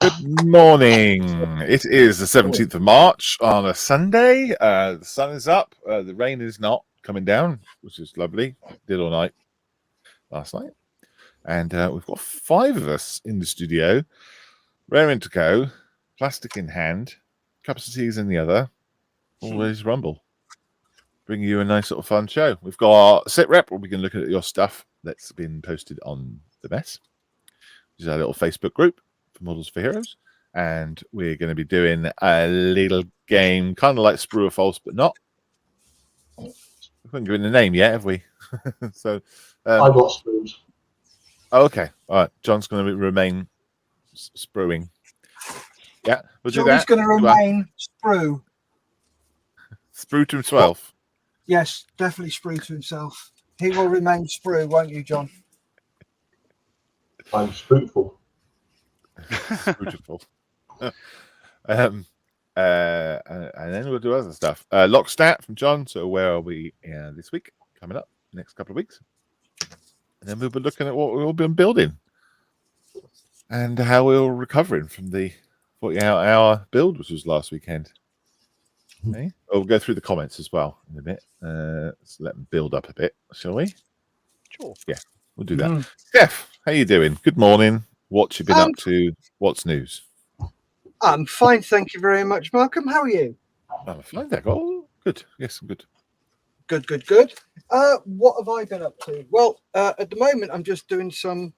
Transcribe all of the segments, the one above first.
Good morning. It is the 17th of March on a Sunday. The sun is up. The rain is not coming down, which is lovely. It did all night last night. And we've got 5 of us in the studio, raring to go, plastic in hand, cups of teas in the other, all ready to rumble. Bring you a nice sort of fun show. We've got Sit Rep, where we can look at your stuff that's been posted on the mess, which is our little Facebook group for Models for Heroes. And we're going to be doing a little game, kind of like Sprue or False, but not. We haven't given the name yet, have we? So I got Sprues. Oh, okay. All right. John's going to remain spruing. Yeah, we'll do that. John's going to remain Sprue. Sprue to himself. Yes, definitely Sprue to himself. He will remain Sprue, won't you, John? I'm Sprueful. Beautiful. And then we'll do other stuff. Lock stat from John. So where are we this week? Coming up next couple of weeks. And then we'll be looking at what we've all been building and how we're all recovering from the 48-hour build, which was last weekend. Okay. We'll go through the comments as well in a bit. Let's let them build up a bit, shall we? Sure. Yeah, we'll do that. Steph, how you doing? Good morning. What you been up to? What's news? I'm fine, thank you very much, Malcolm. How are you? I'm fine, thank you. Oh, good. Yes, I'm good. Good. What have I been up to? Well, at the moment, I'm just doing some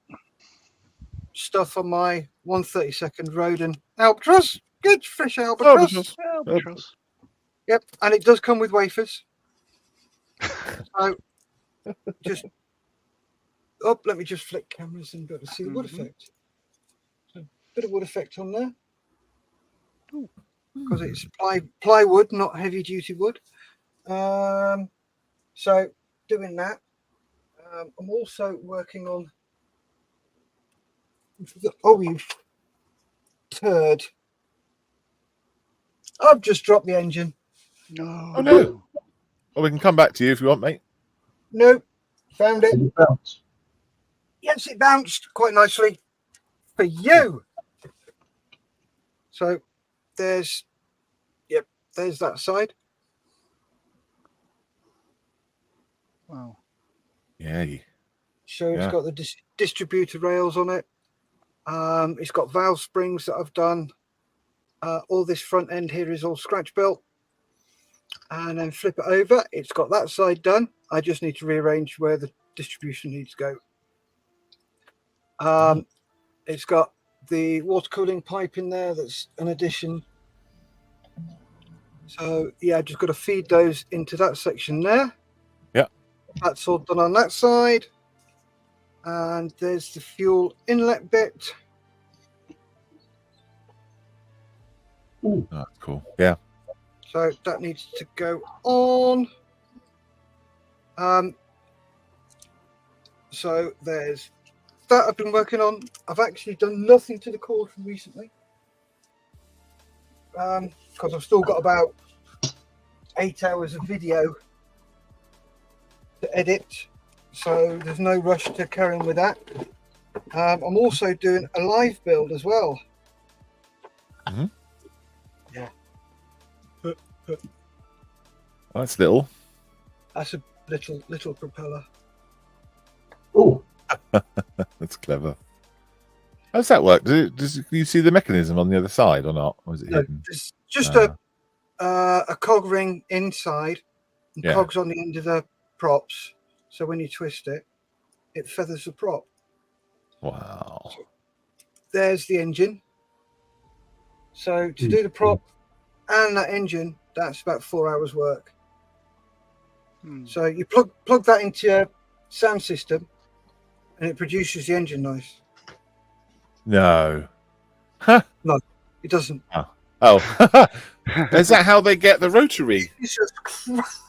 stuff on my 132nd Road and Albatross. Good, fresh Albatross. Albatross. Yep, and it does come with wafers. So, just... Oh, let me just flick cameras and go to see the wood effect. So, bit of wood effect on there. Because it's plywood, not heavy-duty wood. So, doing that. I'm also working on... Oh, you turd. I've just dropped the engine. No. Oh, no. Well, we can come back to you if you want, mate. Nope. Found it. Did it bounce? Yes, it bounced quite nicely for you. So there's that side. Wow. Yeah. So it's got the distributor rails on it. It's got valve springs that I've done. All this front end here is all scratch built. And then flip it over. It's got that side done. I just need to rearrange where the distribution needs to go. It's got the water cooling pipe in there. That's an addition. So yeah, I just got to feed those into that section there. Yeah. That's all done on that side. And there's the fuel inlet bit. Oh, that's cool. Yeah. So that needs to go on. So there's that I've been working on. I've actually done nothing to the cauldron recently. Because I've still got about 8 hours of video to edit. So there's no rush to carry on with that. I'm also doing a live build as well. Mm-hmm. Yeah. That's little. That's a little propeller. Oh, That's clever. How does that work? Can you see the mechanism on the other side or not? Or is it hidden? It's just a cog ring inside and cogs on the end of the props. So when you twist it, it feathers the prop. Wow. So there's the engine. So to do the prop and that engine, that's about 4 hours work. So you plug that into your sound system and it produces the engine noise. No. No, it doesn't. Oh. Is that how they get the rotary? Jesus Christ.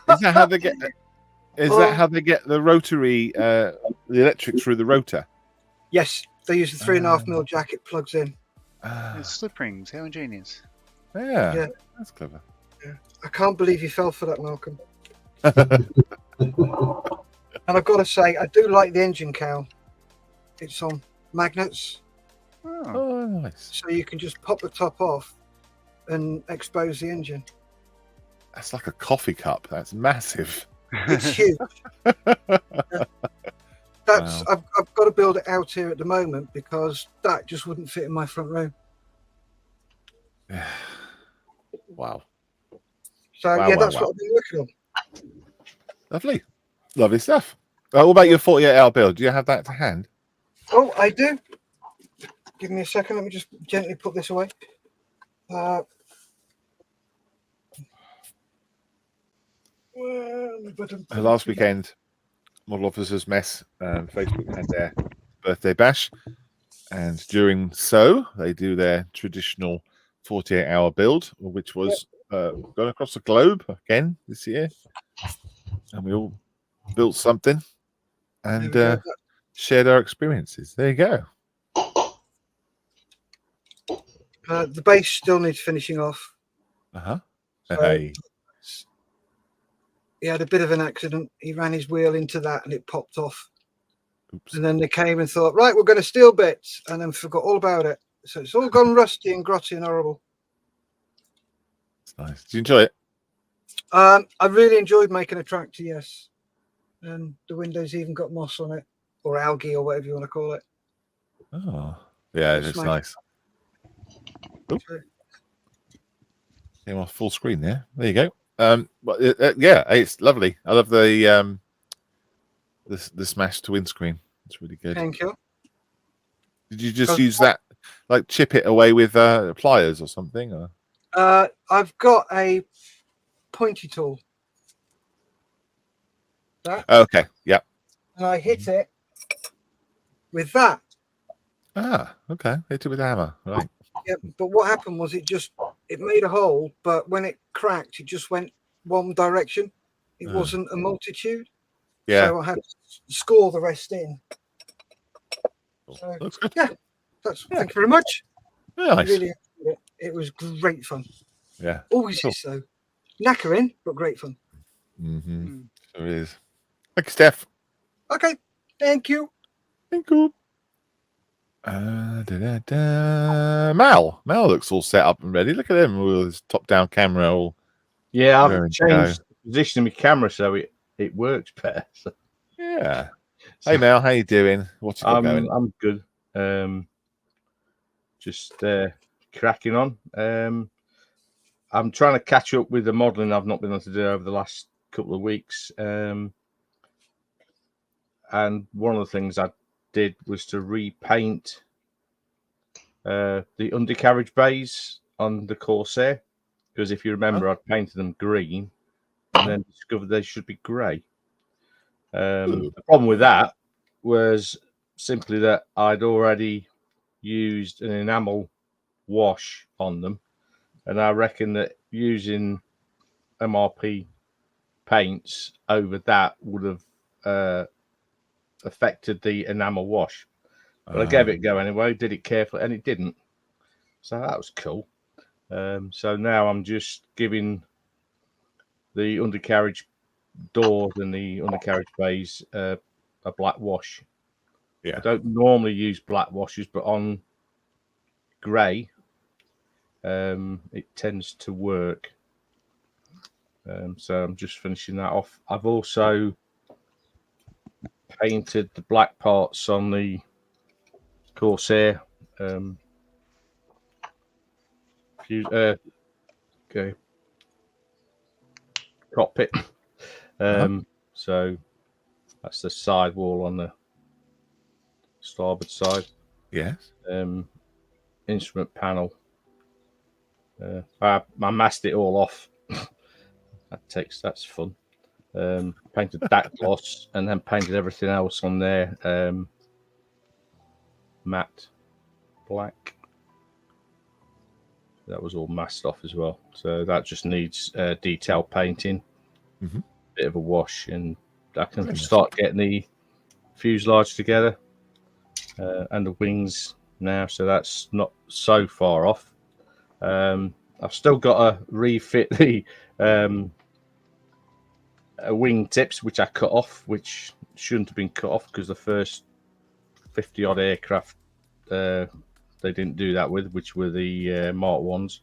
Is that how they get? Is that how they get the rotary, the electric through the rotor? Yes, they use the 3.5mm jack. It plugs in. Slip rings, how ingenious. Yeah, that's clever. Yeah. I can't believe you fell for that, Malcolm. And I've got to say, I do like the engine cowl. It's on magnets. Oh, Oh, nice. So you can just pop the top off and expose the engine. That's like a coffee cup. That's massive. It's huge. That's Wow. I've got to build it out here at the moment because that just wouldn't fit in my front room. Wow. So Wow, yeah, wow, that's wow. what I've been working on. Lovely. Lovely stuff. What about your 48-hour build? Do you have that to hand? Oh, I do. Give me a second. Let me just gently put this away. Last weekend, Model Officers Mess Facebook had their birthday bash, and during they do their traditional 48-hour build, which was going across the globe again this year, and we all built something and There we go. shared our experiences. There you go. The base still needs finishing off. So He had a bit of an accident. He ran his wheel into that and it popped off. Oops. And then they came and thought, right, we're going to steal bits, and then forgot all about it. So it's all gone rusty and grotty and horrible. It's nice. Did you enjoy it? I really enjoyed making a tractor, yes. And the windows even got moss on it, or algae, or whatever you want to call it. Oh, yeah, it's Smash. nice. Oop. Came off full screen there. There you go. But yeah, it's lovely. I love the smash to windscreen. It's really good. Thank you. Did you just use that, like chip it away with pliers or something? Or? I've got a pointy tool. That, Okay, yeah. and I hit it with that. Ah, okay. Hit it with a hammer, right? Yeah, but what happened was it made a hole, but when it cracked, it just went one direction. It wasn't a multitude. Yeah. So I had to score the rest in. So, Looks good. yeah, thank you very much. Yeah, nice. Really enjoyed it. It was great fun. Yeah. Always Cool. is so. Knackering, but great fun. Mm-hmm. Sure is. Thank you, Steph. Okay, thank you. Thank you. Mal looks all set up and ready. Look at him with his top-down camera. All yeah, raring I've to go. changed the position of my camera so it works better. So, Yeah. Hey, Mel, how you doing? What's you got going? I'm good. Just cracking on. I'm trying to catch up with the modelling I've not been able to do over the last couple of weeks. And one of the things I did was to repaint the undercarriage bays on the Corsair, because if you remember, I'd painted them green and then discovered they should be grey. The problem with that was simply that I'd already used an enamel wash on them, and I reckon that using MRP paints over that would have affected the enamel wash. But I gave it a go anyway, did it carefully, and it didn't. So that was cool. So now I'm just giving the undercarriage doors and the undercarriage bays a black wash. Yeah. I don't normally use black washes, but on grey, it tends to work. So I'm just finishing that off. I've also painted the black parts on the Corsair cockpit. So that's the side wall on the starboard side. Yes. Instrument panel. I masked it all off. That's fun. Painted that gloss and then painted everything else on there matte black. That was all masked off as well. So that just needs detail painting, bit of a wash, and I can start getting the fuselage together and the wings now. So that's not so far off. I've still got to refit the wing tips, which I cut off, which shouldn't have been cut off because the first 50 odd aircraft they didn't do that with, which were the Mark ones.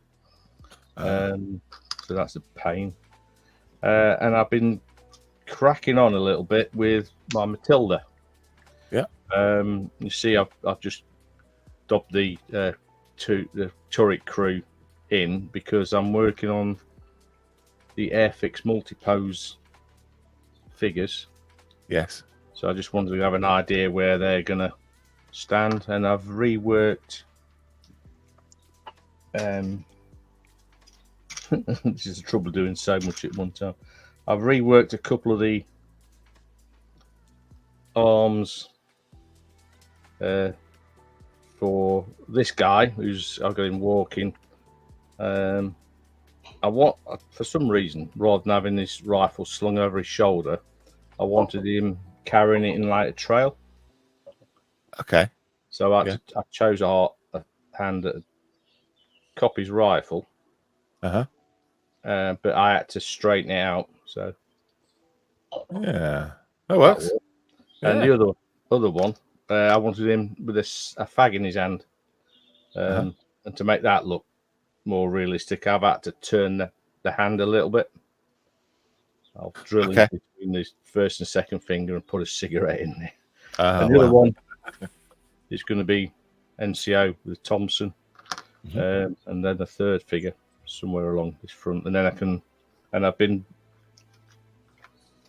So that's a pain. And I've been cracking on a little bit with my Matilda. Yeah. You see, I've just dubbed the turret crew in because I'm working on the Airfix multi-pose figures. Yes. So I just wanted to have an idea where they're going to stand, and I've reworked. This is the trouble doing so much at one time. I've reworked a couple of the arms for this guy who's I've got him walking. I want, for some reason, rather than having this rifle slung over his shoulder, I wanted him carrying it in like a trail. Okay. So I chose a hand that cop his rifle. Uh-huh. But I had to straighten it out. So yeah, that works. And the other one, I wanted him with a fag in his hand, and to make that look more realistic, I've had to turn the hand a little bit. I'll drill in between the first and second finger and put a cigarette in there. And the other one is going to be NCO with Thompson, and then the third figure somewhere along this front, and then I've been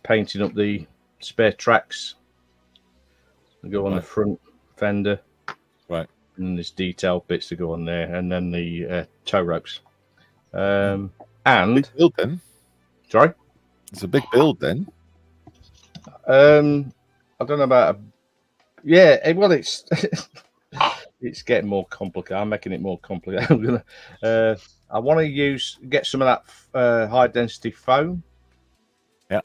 painting up the spare tracks that go on the front fender, right, and then there's detailed bits to go on there, and then the tow ropes. And big build then. Sorry, it's a big build then. I don't know about well, it's it's getting more complicated. I'm making it more complicated. I'm gonna I want to get some of that high density foam. Yeah.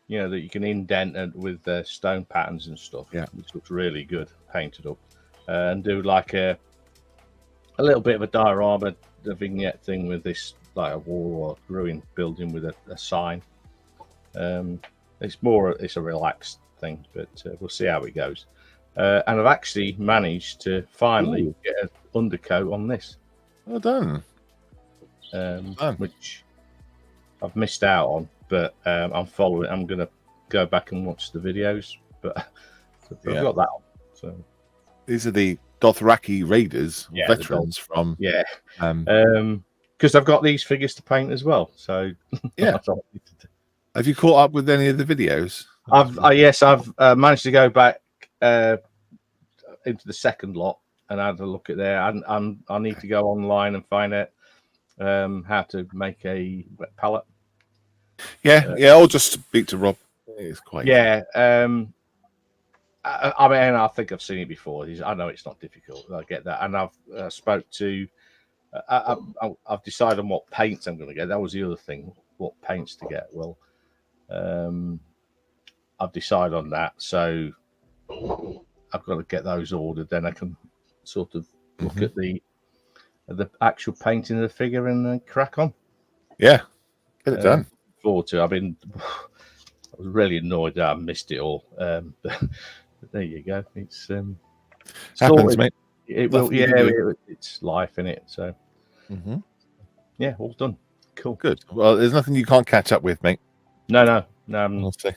You know, that you can indent with stone patterns and stuff. Yeah. Which looks really good painted up. And do like a little bit of a diorama, the vignette thing with this, like a wall or ruined building with a sign. It's a relaxed thing, but we'll see how it goes. And I've actually managed to finally get an undercoat on this. Well done. Which I've missed out on, but I'm following. I'm going to go back and watch the videos, but I've got that on. So these are the Dothraki Raiders, veterans from because I've got these figures to paint as well. So yeah. Have you caught up with any of the videos? I've managed to go back into the second lot and had a look at there. I need to go online and find out how to make a wet palette. I'll just speak to Rob. It's quite easy. I mean, I think I've seen it before. I know it's not difficult. I get that, and I've spoke to. I've decided on what paints I'm going to get. That was the other thing. What paints to get? Well, I've decided on that. So I've got to get those ordered. Then I can sort of look at the actual painting of the figure and crack on. Yeah, get it done. Forward to. I was really annoyed that I missed it all. But there you go. It's happens, mate. It will. It's life in it. So all done. Cool. Good. Well, there's nothing you can't catch up with, mate. No. We'll see.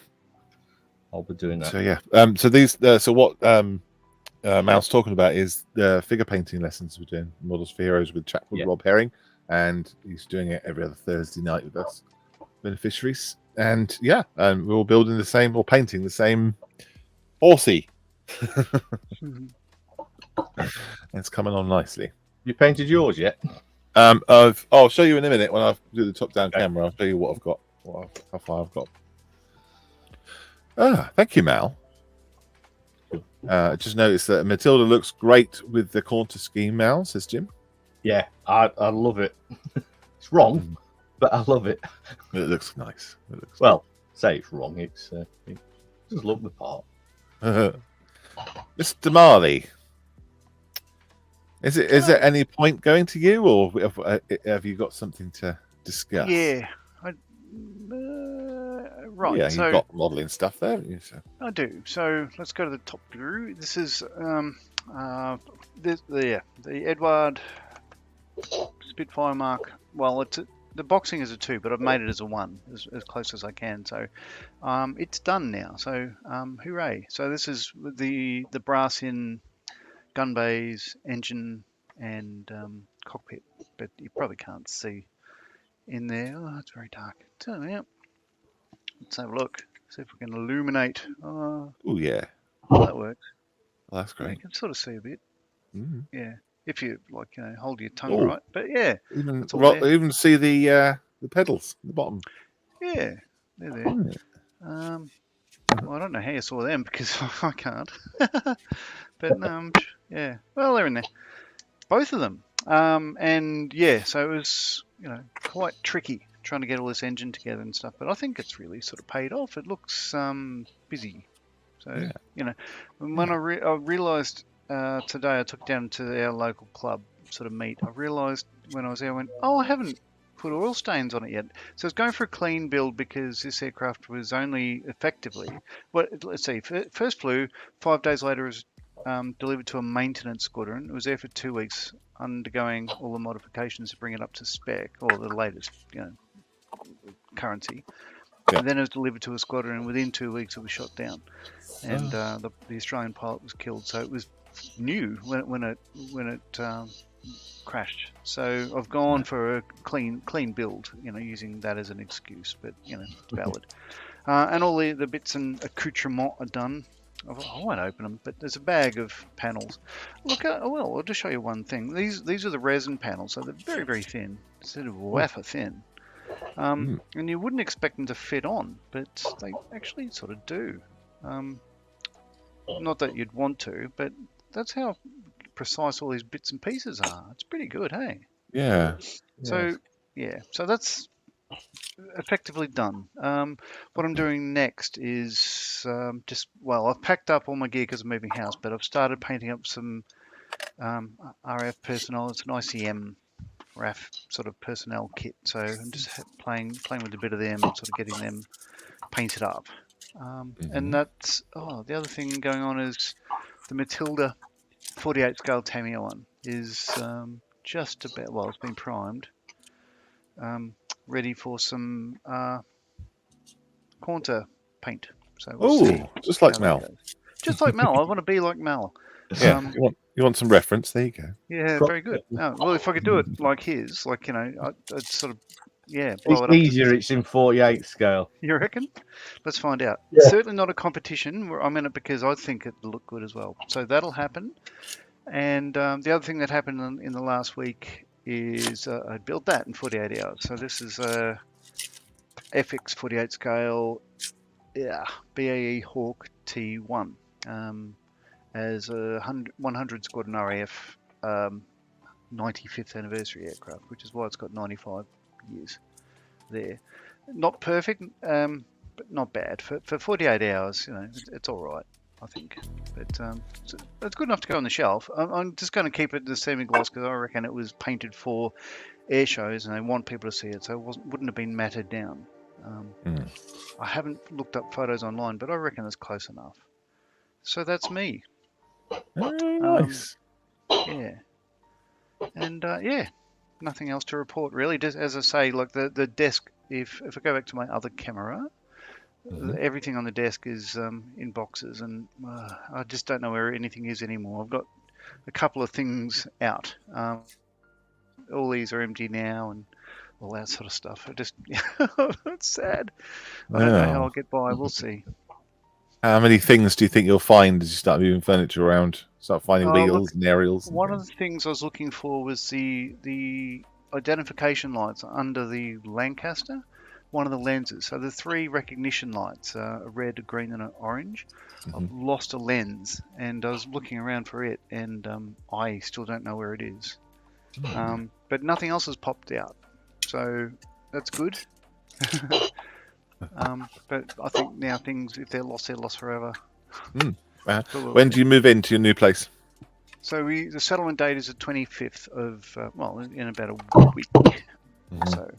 I'll be doing that. So yeah. So these. So what Mal's talking about is the figure painting lessons we're doing, Models for Heroes with chap called Rob Herring, and he's doing it every other Thursday night with us beneficiaries. And and we're all building the same or painting the same horsey. It's coming on nicely. You painted yours yet? I'll show you in a minute when I do the top-down camera. I'll show you what I've got, how far I've got. Thank you, Mal. Just noticed that Matilda looks great with the contour scheme. Mal, says Jim. Yeah, I love it. It's wrong, but I love it. It looks nice. Say it's wrong. It does look the part. Mr. Marley, is there any point going to you, or have you got something to discuss? Yeah, right. Yeah, so you've got modelling stuff there, haven't you? So. I do. So let's go to the top view. This is the Edward Spitfire Mark. Well, the boxing is a 2, but I've made it as a 1, as close as I can. So it's done now. So hooray! So this is the brass in gun bays, engine, and cockpit. But you probably can't see in there. Oh, it's very dark. So, yeah. Let's have a look. See if we can illuminate. Oh, yeah. that works. Well, that's You great. can sort of see a bit. Mm. Yeah. If you hold your tongue Oh. right. But yeah, Even that's all there. even see the pedals at the bottom. Yeah, they're there. Mm. Well, I don't know how you saw them because I can't. But yeah. Well, they're in there. Both of them. And yeah, so it was quite tricky trying to get all this engine together and stuff. But I think it's really sort of paid off. It looks busy. So when I realised today, I took down to our local club sort of meet. I realised when I was there, I went, oh, I haven't put oil stains on it yet. So I was going for a clean build because this aircraft was only effectively, let's see, first flew, 5 days later it was delivered to a maintenance squadron. It was there for 2 weeks, undergoing all the modifications to bring it up to spec, or the latest, currency. Yeah. And then it was delivered to a squadron, and within 2 weeks it was shot down. And the Australian pilot was killed. So it was new when it crashed. So I've gone for a clean build, using that as an excuse, but it's valid. And all the bits and accoutrement are done. I won't open them, but there's a bag of panels. Look, I'll just show you one thing. These are the resin panels, so they're very, very thin, sort of wafer thin. And you wouldn't expect them to fit on, but they actually sort of do. Not that you'd want to, but that's how precise all these bits and pieces are. It's pretty good, hey? Yeah. So, so that's effectively done. What I'm doing next is I've packed up all my gear because I'm moving house, but I've started painting up some RAF personnel. It's an ICM RAF sort of personnel kit, so I'm just playing with a bit of them, sort of getting them painted up. And that's the other thing going on is the Matilda 48 scale Tamiya one is just about, it's been primed, ready for some Quanta paint. So we'll see just like how that Mel. goes. Just like Mel. I want to be like Mel. Yeah, you want some reference? There you go. Yeah, very good. Well, if I could do it like his, I'd sort of, blow It's it up. easier. It's in 48 scale. You reckon? Let's find out. Yeah. It's certainly not a competition. I'm in it because I think it'll look good as well. So that'll happen. And the other thing that happened in the last week is I built that in 48 hours. So this is a FX 48 scale, BAE Hawk T1 as a 100 Squadron RAF 95th anniversary aircraft, which is why it's got 95 years there. Not perfect, but not bad. For 48 hours, it's all right, I think. But it's good enough to go on the shelf. I'm just going to keep it in the semi-gloss because I reckon it was painted for air shows and they want people to see it, so it wouldn't have been matted down. I haven't looked up photos online, but I reckon it's close enough. So that's me. Nice. Yeah. And nothing else to report really. Just as I say, like the desk, if I go back to my other camera, everything on the desk is in boxes, and I just don't know where anything is anymore. I've got a couple of things out. All these are empty now, and all that sort of stuff. It's sad. I don't know how I'll get by. We'll see. How many things do you think you'll find as you start moving furniture around? Start finding wheels and aerials? One of the things I was looking for was the identification lights under the Lancaster. One of the lenses. So the 3 recognition lights, a red, a green, and an orange. I've lost a lens, and I was looking around for it, and I still don't know where it is. But nothing else has popped out, so that's good. But I think now things, if they're lost forever. When do you move into your new place? So the settlement date is the 25th of, in about a week. So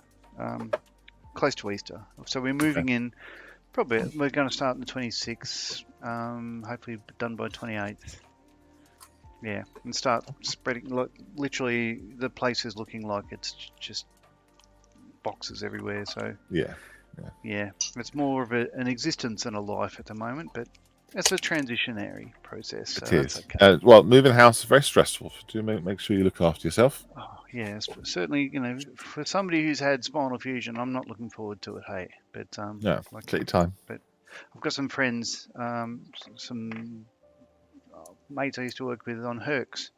close to Easter. So we're moving in, probably, we're going to start on the 26th, hopefully done by 28th. Yeah, and start spreading. Look, literally, the place is looking like it's just boxes everywhere. So Yeah. yeah, it's more of an existence than a life at the moment, but it's a transitionary process. So It that's is. okay. Well, moving house is very stressful. Do make sure you look after yourself. Oh, yeah, certainly. For somebody who's had spinal fusion, I'm not looking forward to it. Hey, but Yeah, take your time. But I've got some friends, some mates I used to work with on Hercs.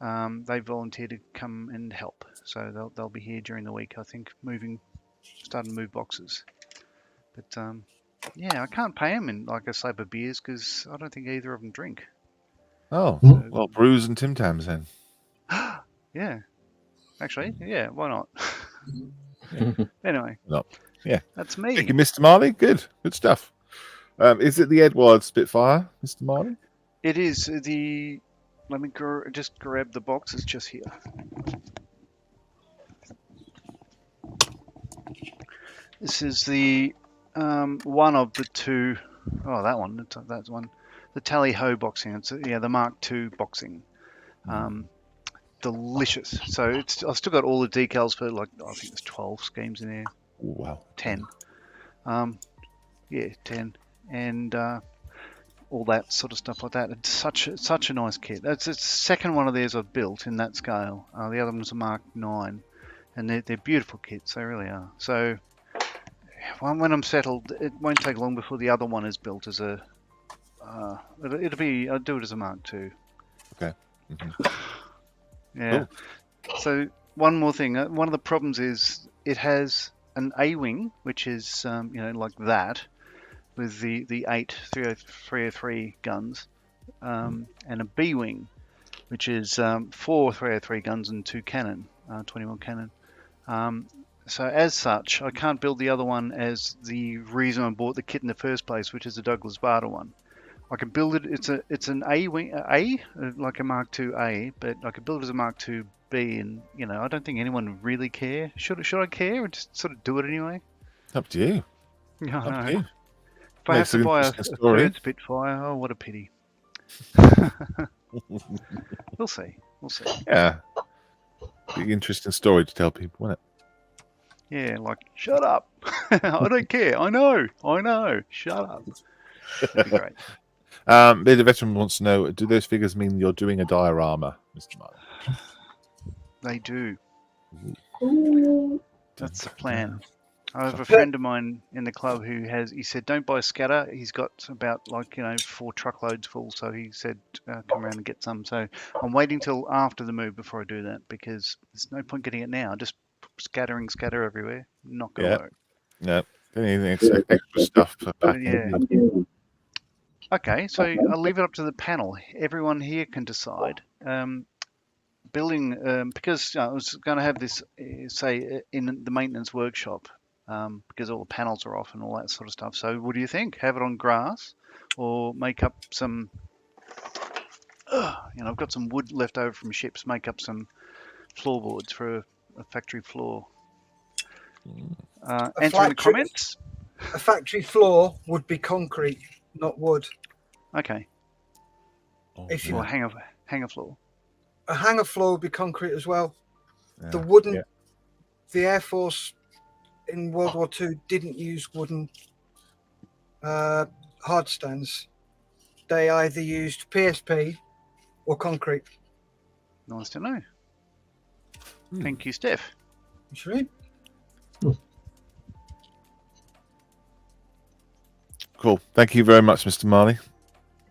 They volunteered to come and help, so they'll be here during the week. I think starting to move boxes. But yeah, I can't pay them in like a slab of beers because I don't think either of them drink. Oh, Hmm. well, brews and Tim Tams then. Yeah, actually, yeah, why not? Anyway, No. Yeah. that's Thank me. you, Mr. Marley. Good stuff. Is it the Edward Spitfire, Mr. Marley? It is the. Let me just grab the box. It's just here. This is the one of the two. Oh, that one. That's one. The Tally Ho boxing. It's the Mark II boxing. Delicious. So I've still got all the decals for like I think there's 12 schemes in there. Oh, wow. 10. 10, and all that sort of stuff like that. It's such a nice kit. It's the second one of theirs I've built in that scale. The other one's a Mark IX, and they're beautiful kits. They really are. So when I'm settled, it won't take long before the other one is built as a. I'll do it as a Mark II. Okay. Yeah. Cool. So one more thing. One of the problems is it has an A-wing, which is like that, with the 8 303 guns, and a B-wing, which is 4 303 guns and 2 cannon, 20mm cannon. So as such, I can't build the other one as the reason I bought the kit in the first place, which is the Douglas Bader one. I can build it. It's an A-wing, like a Mark II A, but I could build it as a Mark II B, and I don't think anyone would really care. Should I care or just sort of do it anyway? Up to you. Yeah, I know. Up to you. If I have Makes to an buy a interesting story. third Spitfire, oh, what a pity. We'll see. Yeah. Big interesting story to tell people, wouldn't it? Yeah, like, shut up. I don't care. I know. Shut up. That'd be great. The veteran wants to know, do those figures mean you're doing a diorama, Mr. Marley? They do. Ooh. That's the plan. I have a friend of mine in the club he said, don't buy scatter. He's got about 4 truckloads full. So he said, come around and get some. So I'm waiting till after the move before I do that because there's no point getting it now. Just scatter everywhere. Not going to work. No. Anything extra stuff for packing. Yeah. Okay, so I'll leave it up to the panel. Everyone here can decide. Building, because I was going to have this, say, in the maintenance workshop, because all the panels are off and all that sort of stuff. So what do you think? Have it on grass or make up some, I've got some wood left over from ships, make up some floorboards for a factory floor. Enter in the comments. A factory floor would be concrete, not wood. Okay. If you Or hang a floor. A hanger floor would be concrete as well. Yeah. The wooden, the Air Force in World War II didn't use wooden hard stands. They either used PSP or concrete. Nice to know. Thank you, Steph. Sure. Cool. Thank you very much, Mr. Marley.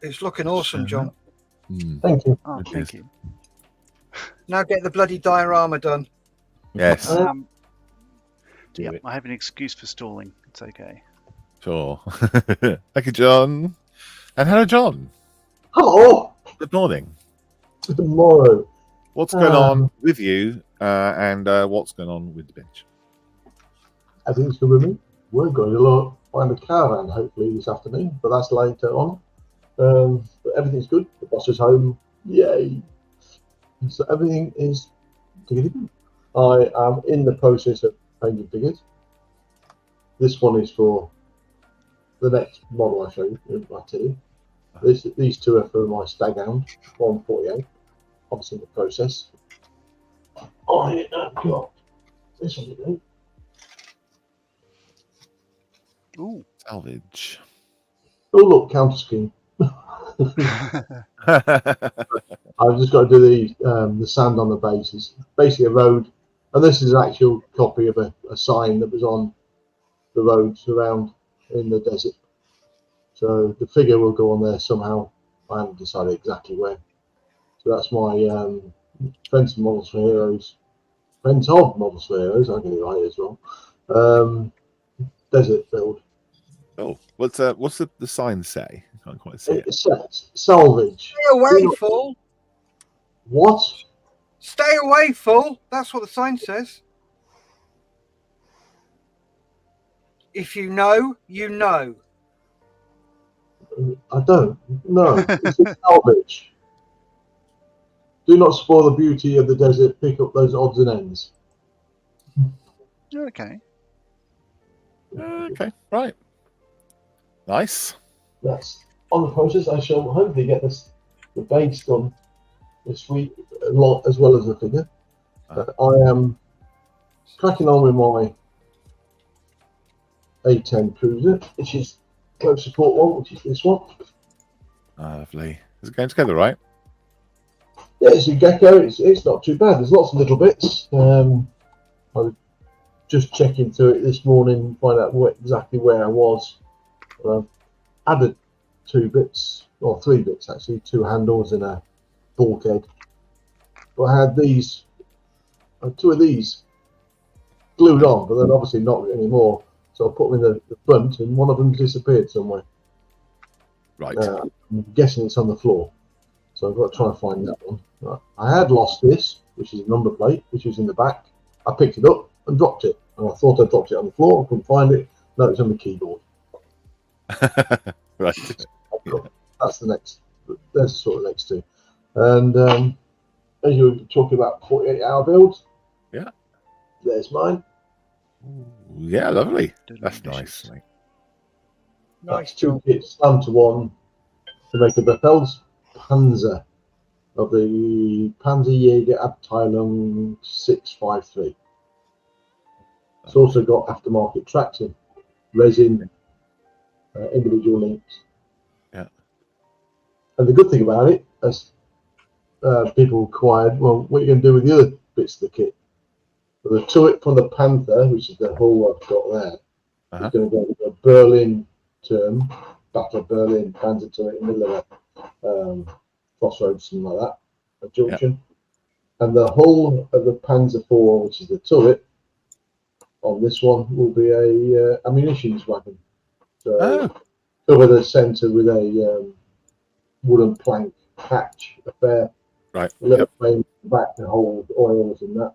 It's looking awesome, John. Thank you. Oh, thank you. Now get the bloody diorama done. Yes. I have an excuse for stalling. It's okay. Sure. Thank you, John. And hello, John. Hello. Good morning. Tomorrow. What's going on with you and what's going on with the bench? As it's good with me, we're going to find a caravan hopefully this afternoon, but that's later on. But everything's good. The boss is home. Yay. So everything is good. I am in the process of painting figures. This one is for the next model I show you in my team. These two are for my stag hound, 148. obviously in the process. I have got this one today. Ooh. Salvage. Oh look, counter scheme. I've just got to do the sand on the base. It's basically a road, and this is an actual copy of a sign that was on the roads around in the desert. So the figure will go on there somehow. I haven't decided exactly where. So that's my Friends of Models for Heroes. Friends of Models for Heroes, I'll get it right as well. Desert build. Oh, what's the sign say? I can't quite see it. It says salvage. Stay away, fool. What? Stay away, fool. That's what the sign says. If you know, you know. I don't. No. It's a salvage. Do not spoil the beauty of the desert. Pick up those odds and ends. Okay. Okay, right. Nice. That's on the process. I shall hopefully get the base done this week, a lot as well as the figure. I am cracking on with my A10 Cruiser, which is close support one, which is this one. Lovely. Is it going together right? Yeah, it's a Gecko. It's not too bad. There's lots of little bits. I was just checking through it this morning, find out exactly where I was. Added 2 bits, or 3 bits actually, 2 handles and a bulkhead. But I had 2 of these glued on, but then obviously not anymore. So I put them in the front, and one of them disappeared somewhere. Right. I'm guessing it's on the floor. So I've got to try and find that one. Right. I had lost this, which is a number plate, which is in the back. I picked it up and dropped it. And I thought I dropped it on the floor. I couldn't find it. No, it's on the keyboard. Right. That's the next. There's sort of next 2. And as you were talking about 48-hour builds. Yeah. There's mine. Yeah, lovely. That's nice. Mate. Nice That's 2 job. kits slammed to one to make a Befels Panzer of the Panzerjäger Abteilung 653. It's also got aftermarket traction, resin, individual links. Yeah. And the good thing about it, as people inquired, well, what are you going to do with the other bits of the kit? Well, the turret from the Panther, which is the hull I've got there, is going to go with a Berlin term, Battle of Berlin Panzer turret in the middle of a crossroads, something like that, a junction. Yeah. And the hull of the Panzer IV, which is the turret, on this one will be a ammunitions wagon. So cover the centre with a wooden plank hatch, a fair little frame back to hold oils and that.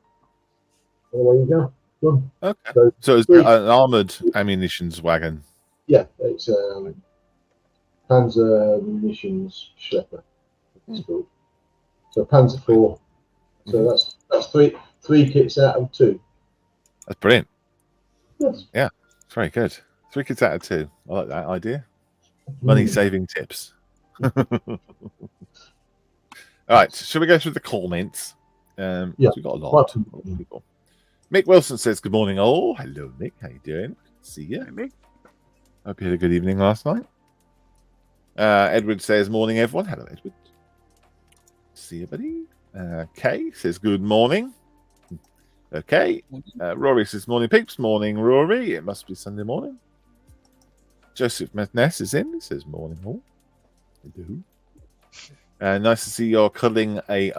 And away you go. Done. Okay. So it's an armoured ammunitions wagon. Yeah, it's Panzer munitions schlepper. It's called. So Panzer IV. So that's three kits out of 2. That's brilliant. Yes. Yeah, it's very good. 3 kits out of 2. I like that idea. Money saving tips. All right, shall we go through the comments? Yeah, we've got a lot of people. Mick Wilson says, "Good morning, all." Hello, Mick. How you doing? Good to see you. Hey, Mick. Hope you had a good evening last night. Edward says, "Morning, everyone." Hello, Edward. See you, buddy. Kay says, "Good morning." Okay. Rory says, "Morning, peeps." Morning, Rory. It must be Sunday morning. Joseph Ness is in. He says, "Morning, all." Hello. Nice to see you're cuddling a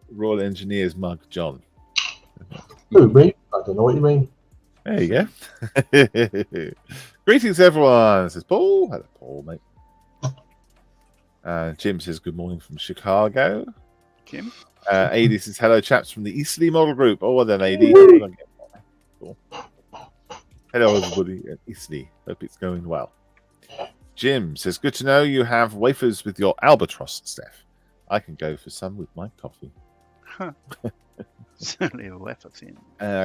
Royal Engineers mug, John. Who, me? I don't know what you mean. There you go. Greetings, everyone, says Paul. Hello, Paul, mate. Jim says, "Good morning from Chicago." Jim. AD says, "Hello, chaps from the Easterly Model Group." Oh, well then, AD. Cool. Hello, everybody at Easterly. Hope it's going well. Jim says, "Good to know you have wafers with your albatross, Steph. I can go for some with my coffee." Certainly a wafer thing.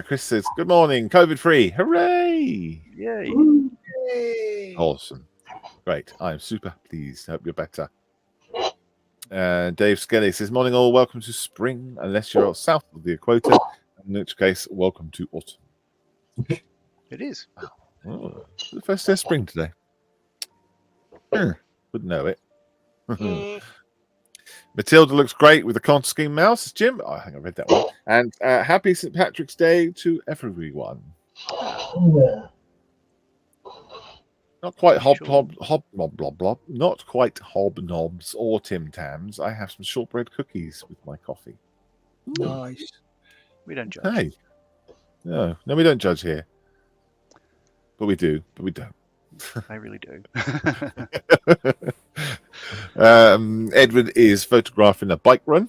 Chris says, "Good morning, COVID-free. Hooray!" Yay. Yay. Awesome. Great. I'm super pleased. Hope you're better. Dave Skelly says, morning all, welcome to spring, unless you're south of the equator, in which case, welcome to autumn. It is. Oh, the first day of spring today. Wouldn't know it. Matilda looks great with the Con Scheme mouse, Jim. Oh, I think I read that one. And happy St. Patrick's Day to everyone. Yeah. Not quite not quite hobnobs or Tim Tams. I have some shortbread cookies with my coffee. Nice. We don't judge. Hey. No, we don't judge here. But we do, but we don't. I really do. Edward is photographing a bike run.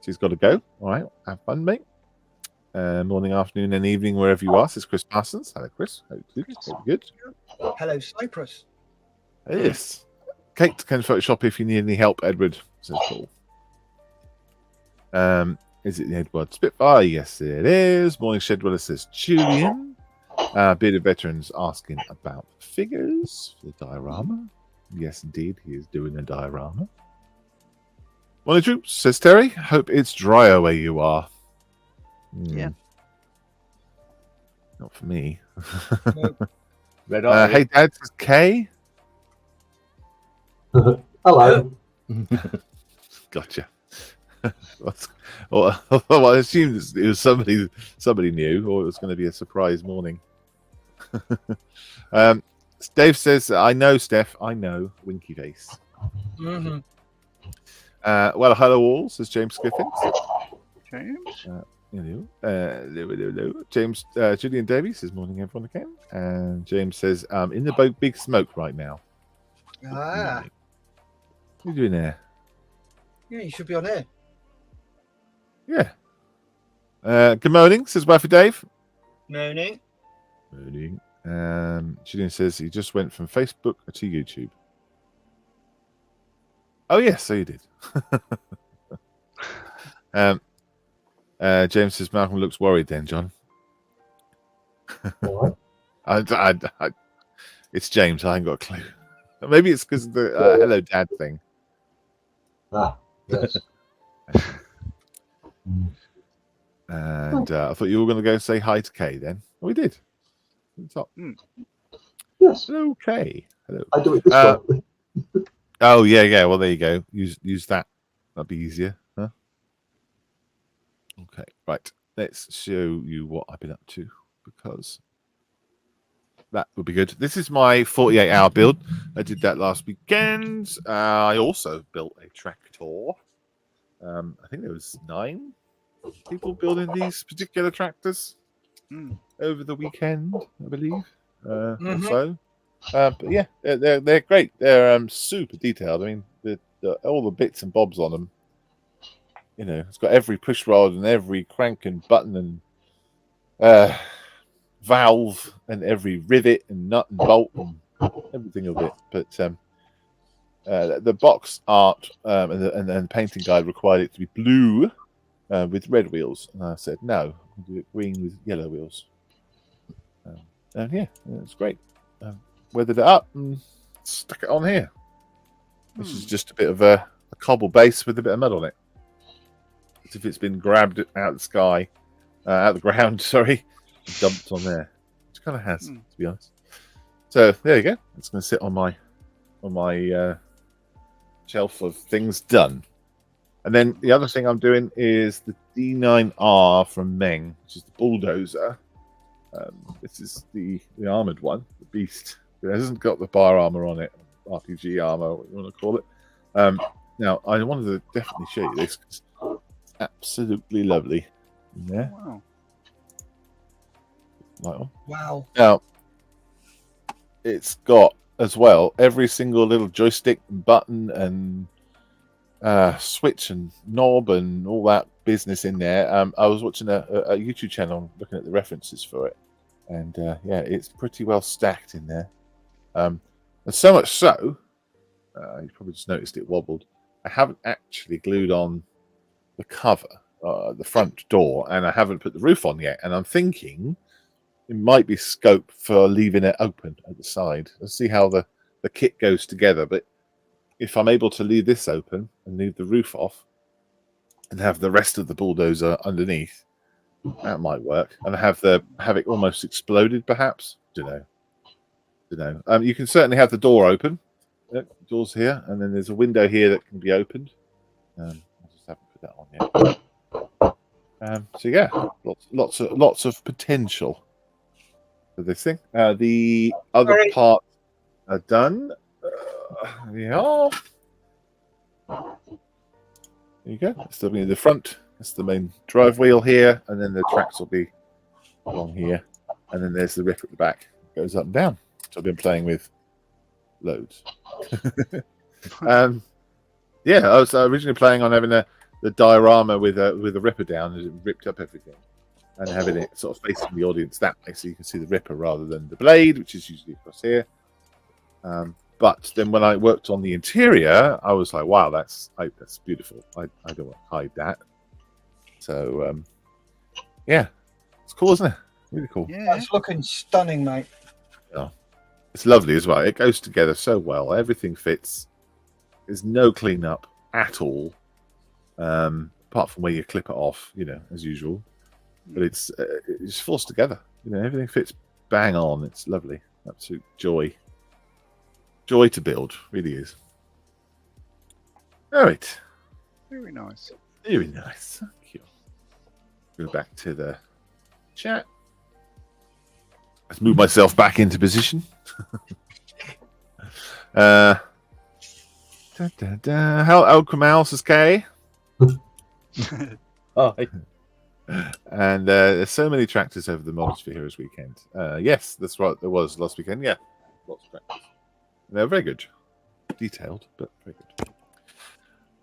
She's got to go. All right, have fun, mate. Morning, afternoon, and evening, wherever you are. This is Chris Parsons. Hello, Chris. Hope you're good. Hello, Cyprus. Yes. Kate can Photoshop if you need any help, Edward. Says Paul. Is it the Edward Spitfire? Yes, it is. Morning Shedweller says Julian. Bearded Veterans asking about figures for the diorama. Yes, indeed, he is doing a diorama. Morning Troops, says Terry. Hope it's drier where you are. Yeah. Not for me. Nope. Hey, Dad, says Kay. Hello. Gotcha. Well, I assumed it was somebody new, or it was going to be a surprise morning. Dave says, I know, Steph. I know. Winky face. Mm-hmm. Well, hello all, says James Griffiths. James? Hello. James, Julian Davies says, morning, everyone again. And James says, in the big smoke right now. Ah. What are you doing there? Yeah, you should be on air. Yeah. Good morning, says Wifey Dave. Morning. Morning. Julian says he just went from Facebook to YouTube. Oh, yes, so you did. James says Malcolm looks worried then, John. All right. It's James. I ain't got a clue. Maybe it's because of the hello, Dad thing. Ah, yes. And I thought you were going to go say hi to Kay then. Oh, we did. Top. Yes. Hello, Kay. Hello. I do it this way. Oh, yeah. Well, there you go. Use that. That'd be easier. Huh? Okay, right. Let's show you what I've been up to, because that would be good. This is my 48-hour build. I did that last weekend. I also built a tractor. I think there was 9 people building these particular tractors over the weekend, I believe, or so. But yeah, they're great. They're super detailed. I mean, all the bits and bobs on them. You know, it's got every push rod and every crank and button and valve and every rivet and nut and bolt and everything of it. But the box art and the painting guide required it to be blue with red wheels, and I said no, I'll do it green with yellow wheels. And yeah, it's great. Weathered it up and stuck it on here. This is just a bit of a cobble base with a bit of mud on it. As if it's been grabbed out of the sky, out of the ground, sorry, and dumped on there. Which kind of has, to be honest. So there you go. It's going to sit on my shelf of things done. And then the other thing I'm doing is the D9R from Meng, which is the bulldozer. This is the armored one, the beast. It hasn't got the bar armor on it, RPG armor, what you want to call it. Now, I wanted to definitely show you this because it's absolutely lovely. Yeah. Wow. Like one. Wow. Now, it's got as well every single little joystick and button and switch and knob and all that business in there. I was watching a YouTube channel looking at the references for it, and yeah, it's pretty well stacked in there. And so much so, you probably just noticed it wobbled. I haven't actually glued on the cover, the front door, and I haven't put the roof on yet. And I'm thinking it might be scope for leaving it open at the side. Let's see how the kit goes together. But if I'm able to leave this open and leave the roof off and have the rest of the bulldozer underneath, that might work. And have it almost exploded, perhaps. Don't know. You can certainly have the door open. Doors here, and then there's a window here that can be opened. I just haven't put that on yet. So yeah, lots of potential for this thing. The other parts are done. Yeah. There you go. Still being the front. That's the main drive wheel here, and then the tracks will be along here, and then there's the rip at the back. It goes up and down. So I've been playing with loads. Yeah, I was originally playing on having the diorama with a ripper down, and it ripped up everything, and having it sort of facing the audience that way, so you can see the ripper rather than the blade, which is usually across here. But then when I worked on the interior, I was like, wow, that's beautiful. I don't want to hide that. So yeah, it's cool, isn't it? Really cool. Yeah, it's looking stunning, mate. Yeah. It's lovely as well. It goes together so well. Everything fits. There's no cleanup at all, apart from where you clip it off, as usual. But it's forced together. Everything fits bang on. It's lovely. Absolute joy. Joy to build. Really is. All right. Very nice. Very nice. Thank you. Go back to the chat. Let's move myself back into position. How Kamal says K. Oh, And there's so many tractors over the Monosphere Heroes weekend. Yes, that's right. There was last weekend. Yeah, lots of tractors. And they're very good, detailed, but very good.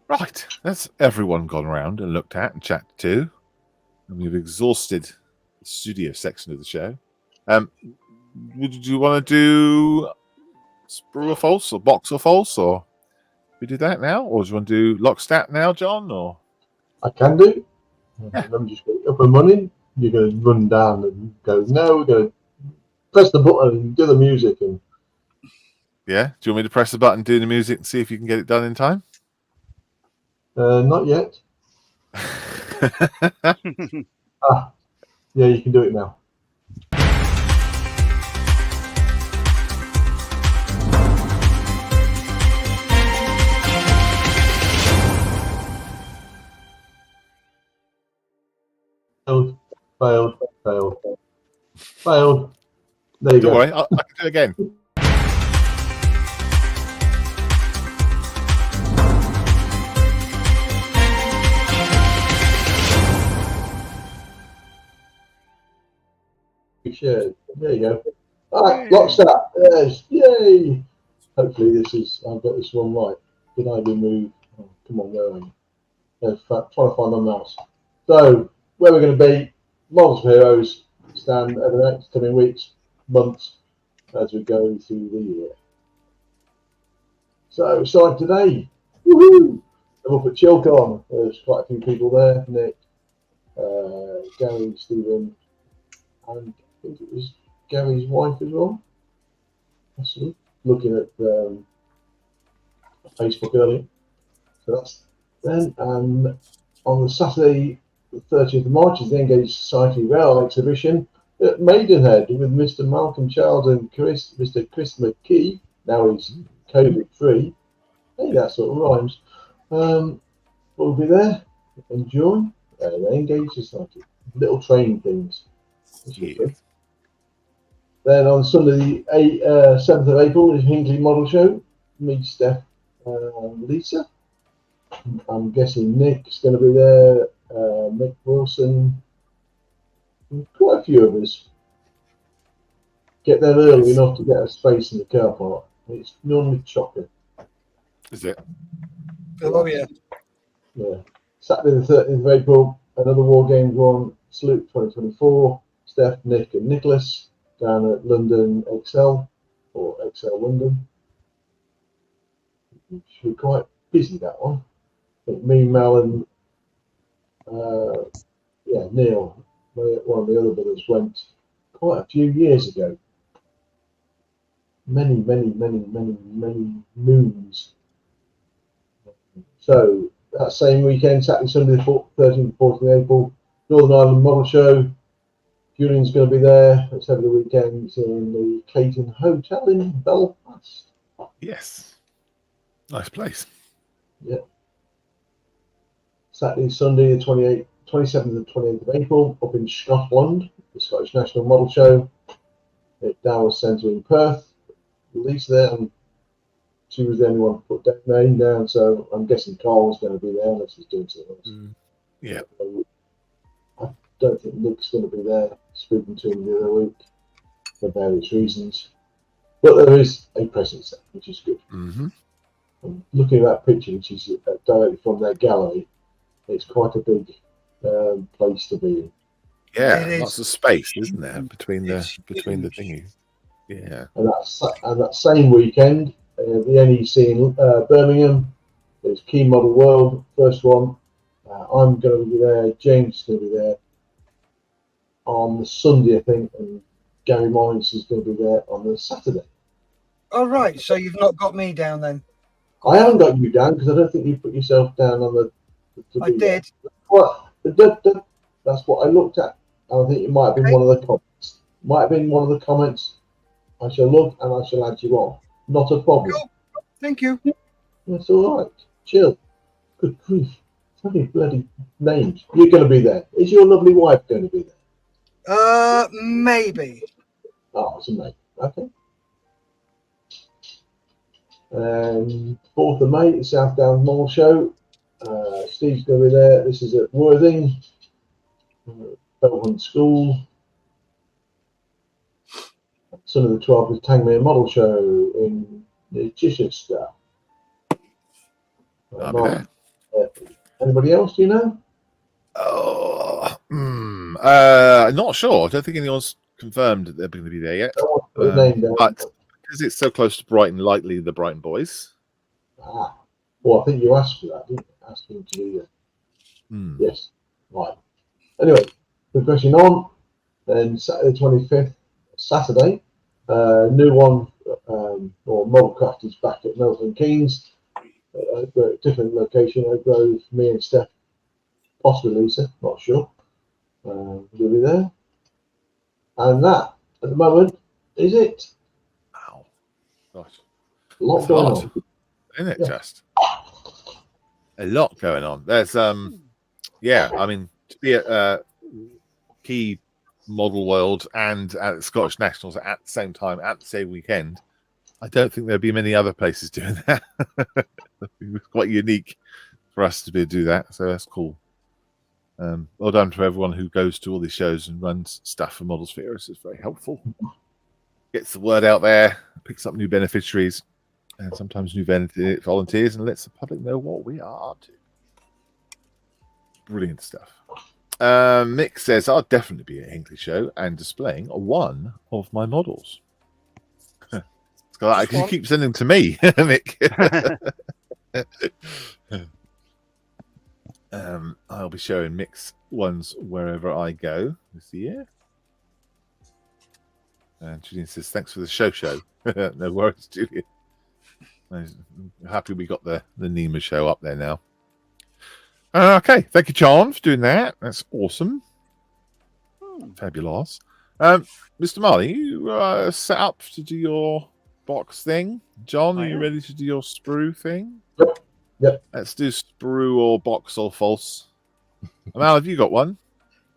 Right, that's everyone gone around and looked at and chatted to, and we've exhausted the studio section of the show. Would you want to do Sprue or False or Box or False, or we do that now, or do you want to do Lockstat now, John? Or I can do. I'm just going up and running. You're going to run down and go, no, we're going to press the button and do the music. And yeah, do you want me to press the button, do the music, and see if you can get it done in time? Not yet. Yeah, you can do it now. Failed. There you Don't go. worry, I can do it again. Shared. There you go. All right, Lockstat. Yes, yay! Hopefully I've got this one right. Did I remove? Oh, come on, where are you? Trying to find my mouse. So where we're going to be, Models for Heroes stand over the next coming weeks, months, as we go through the year. So starting today, woohoo! I'm up at Chilcon. There's quite a few people there. Nick, Gary, Stephen, and I think it was Gary's wife as well. Possibly. Looking at Facebook earlier. So that's then. And on the Saturday, the 30th of March, is the Engaged Society Rail exhibition at Maidenhead with Mr. Malcolm Child and Mr. Chris McKee. Now he's COVID-free. Hey, that sort of rhymes. We'll be there. Enjoy. The Engaged Society. Little training things. Yeah. Then on Sunday, the 7th of April, is Hinkley Model Show. Meet Steph and Lisa. I'm guessing Nick's going to be there. Mick Wilson. Quite a few of us. Get there early enough to get a space in the car park. It's normally chocker. Is it? Oh, yeah. Yeah. Saturday the 13th of April, another War Games one, Salute 2024. Steph, Nick, and Nicholas down at London XL or XL London. Should be quite busy, that one. I think me, Mel, and Neil, one of the other brothers, went quite a few years ago. Many moons So that same weekend, Saturday, Sunday, the 13th, 14th April, Northern Ireland Model Show. Julian's going to be there. It's over the weekend in the Clayton Hotel in Belfast. Yes. Nice place. Yeah. Saturday, Sunday, the 27th and 28th of April, up in Scotland, the Scottish National Model Show at Dowers Centre in Perth. Lisa there, and she was the only one to put that name down, so I'm guessing Carl's going to be there unless he's doing something else. Yeah. I don't think Nick's going to be there, speaking to him the other week for various reasons. But there is a presence there, which is good. Mm-hmm. And looking at that picture, which is directly from their gallery, it's quite a big place to be in. Yeah, It lots is. of space, isn't there, between the It's thingies? Yeah. And that same weekend, the NEC in Birmingham, there's Key Model World, first one. I'm going to be there. James is going to be there on the Sunday, I think, and Gary Morris is going to be there on the Saturday. Oh, right. So you've not got me down then? I haven't got you down because I don't think you put yourself down on the. I did. Well, that's what I looked at. And I think it might have been one of the comments. Might have been one of the comments. I shall look and I shall add you on. Not a problem. Cool. Thank you. That's all right. Chill. Good grief. So many bloody names. You're going to be there. Is your lovely wife going to be there? Maybe. Oh, it's a mate. Okay. 4th of May, the South Downs Mall Show. Steve's going to be there. This is at Worthing, Belmont School. Sunday the 12th is Tangmere Model Show in Chichester. I'll be there. Anybody else, do you know? Not sure. I don't think anyone's confirmed that they're going to be there yet. Put a name down. But because it's so close to Brighton, likely the Brighton boys. Well, I think you asked for that, didn't you? Asked him to do that. Yes. Right. Anyway, progressing on. Then Saturday 25th, Saturday, new one, or Modelcraft is back at Milton Keynes. Different location, Oak Grove, me and Steph, possibly Lisa, not sure. We'll be there. And that, at the moment, is it. Wow. Gosh. A lot That's going hard, on. isn't it? Yeah. Just a lot going on. There's yeah, I mean, to be at Key Model World and at the Scottish Nationals at the same time, at the same weekend, I don't think there'll be many other places doing that. It's quite unique for us to be able to do that, so that's cool. Well done to everyone who goes to all these shows and runs stuff for Model Spheres. It's very helpful. Gets the word out there, picks up new beneficiaries, and sometimes new volunteers, and lets the public know what we are up to. Brilliant stuff. Mick says, I'll definitely be at Hinkley Show and displaying one of my models. You keep sending to me, Mick. I'll be showing Mick's ones wherever I go this year. And Julian says, thanks for the show. No worries, Julian. I'm happy we got the Nima show up there now. Okay, thank you, John, for doing that. That's awesome. Fabulous. Mr. Marley, you set up to do your box thing? John, are you ready to do your sprue thing? Yep. Let's do sprue or box or false. Mal, have you got one?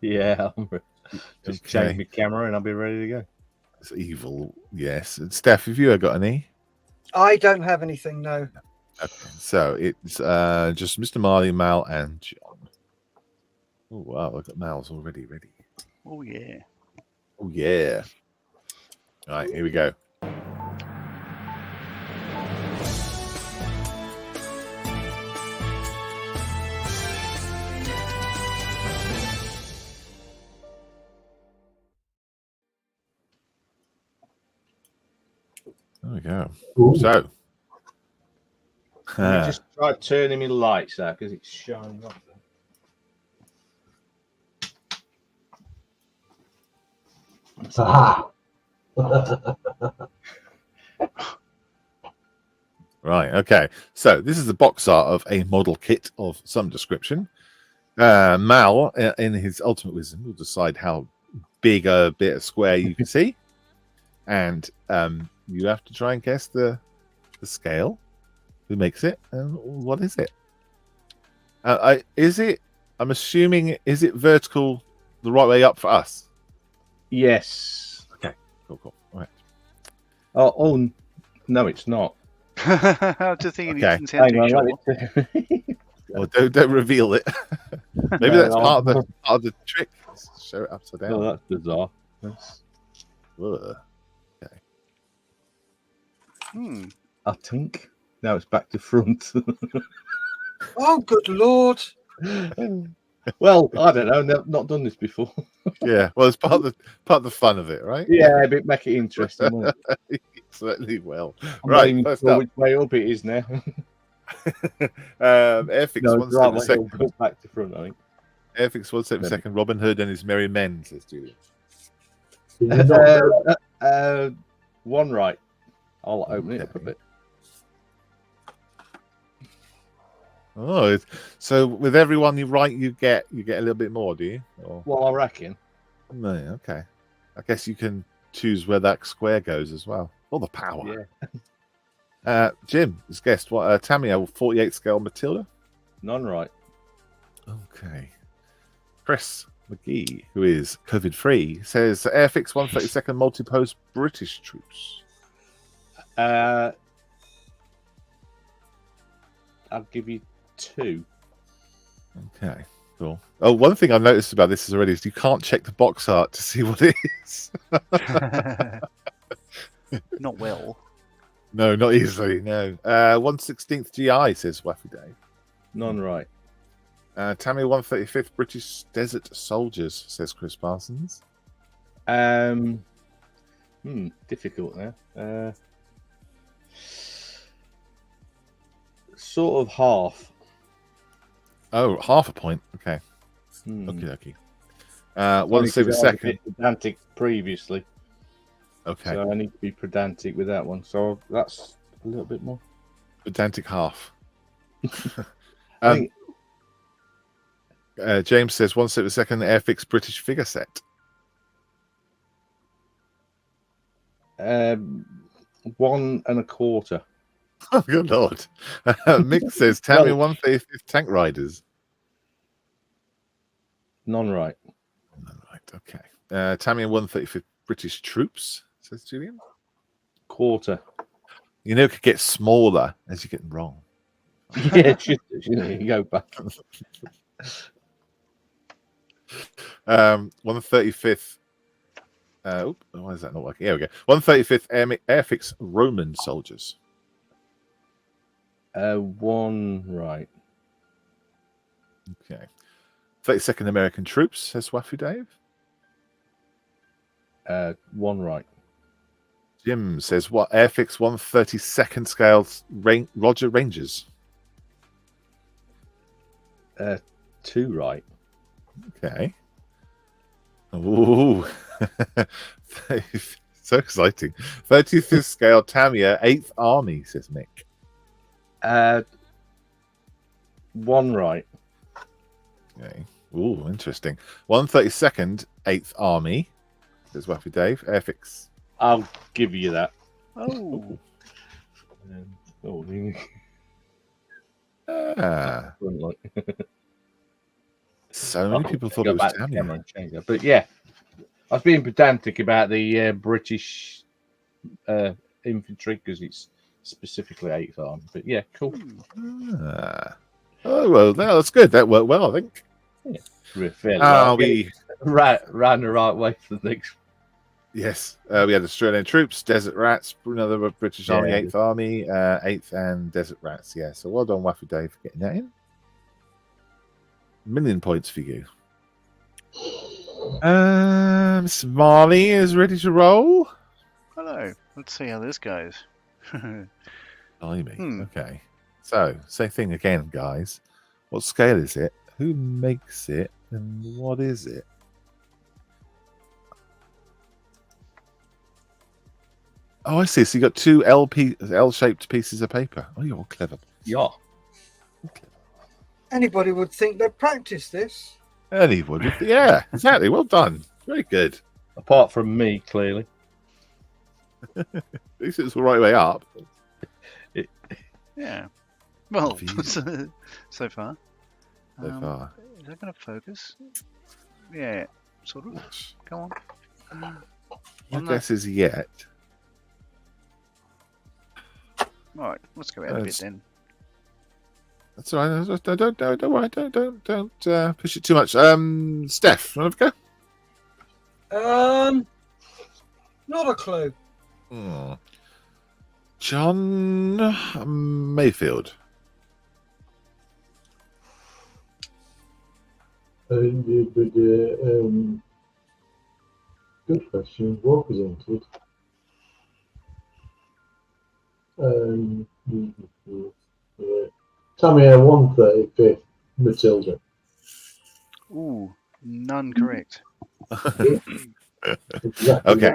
Yeah, just change my camera and I'll be ready to go. It's evil, yes. And Steph, have you got any? I don't have anything, no. Okay, so it's just Mr. Marley, Mal, and John. Oh wow, I've got Mal's already ready. Oh yeah. Oh yeah. All right, here we go. There we go. Ooh. So, Just try turning my lights out because it's shining off. Aha. Right. Okay. So this is the box art of a model kit of some description. Mal, in his ultimate wisdom, will decide how big a bit of square you can see, and you have to try and guess the scale, who makes it, and what is it? Is it? I'm assuming, is it vertical the right way up for us? Yes. Okay. Cool. All right. Oh, no, it's not. I'm just thinking Okay. he didn't sound too sure. Well, don't reveal it. Maybe that's part of the trick. Show it upside down. Oh, that's bizarre. Ugh. Okay. I think now it's back to front. Oh, good Lord. Well, I don't know. Not done this before. Yeah. Well, it's part of the fun of it, right? Yeah, but make it interesting. Won't it? Certainly will. I'm Right. not even First sure up, which way up it is now. Airfix No, one it's right step a way second. up, back to front. I think. Airfix one step a second. Robin Hood and his merry men, says Julian. Can you not go- One right. I'll open it up a bit. Oh, so with everyone you write, you get a little bit more, do you? Or... Well, I reckon. No, okay. I guess you can choose where that square goes as well. All the power. Yeah. Jim has guessed what? Tamiya, 48 scale Matilda. None right. Okay. Chris McGee, who is COVID free, says Airfix 132nd multi-post British troops. I'll give you 2. Okay, cool. Oh, one thing I've noticed about this already is you can't check the box art to see what it is. Not well. No, not easily. No. 1/16th GI, says Waffy Dave. None right. Tamiya 135th British Desert Soldiers, says Chris Parsons. Difficult there. Sort of half. Oh, half a point. Okay. Okay. 1/72nd. Pedantic previously. Okay. So I need to be pedantic with that one. So that's a little bit more. Pedantic half. I think James says 1/72nd Airfix British figure set. 1 1/4. Oh, good lord. Mick says Tamiya 135th Tank Riders. None right. None right. Okay. Tamiya 135th British Troops, says Julian. 1/4. You know, it could get smaller as you get them wrong. Yeah, it should. You go back. 135th. Why is that not working? Here we go. 135th Airfix Roman soldiers. 1 right. Okay. 32nd American troops, says Waffy Dave. 1 right. Jim says what? Airfix 132nd scale Roger Rangers. 2 right. Okay. Ooh. So exciting. 35th scale Tamiya 8th Army, says Mick. 1 right. Okay. Ooh, interesting. 132nd 8th Army, says Waffy Dave. Airfix. I'll give you that. Oh. So many people thought it was Tamiya. But yeah, I was being pedantic about the British infantry because it's specifically 8th Army. But yeah, cool. Oh, well, that's good. That worked well, I think. Yeah, we're fairly well. We ran the right way for the next. Yes, we had Australian troops, Desert Rats, another British Army, 8th Army, 8th and Desert Rats. Yeah, so well done, Waffy Dave, for getting that in. 1,000,000 points for you. Marley is ready to roll. Hello. Let's see how this goes. Blimey. Okay. So, same thing again, guys. What scale is it? Who makes it? And what is it? Oh, I see. So you got two L-shaped pieces of paper. Oh, you're clever. Yeah. Anybody would think they practiced this. Anybody? Yeah, exactly. Well done. Very good. Apart from me, clearly. At least it's the right way up. Yeah. Well, Phew. so far. So far. Is that going to focus? Yeah, sort of. Come on. My On guess is yet. All right, let's go out a bit then. That's all right. Don't worry. Don't push it too much. Steph, want to go? Not a clue. John Mayfield. Good question. Well presented. Tamia 135th, Matilda. Ooh, none correct. Exactly. Okay.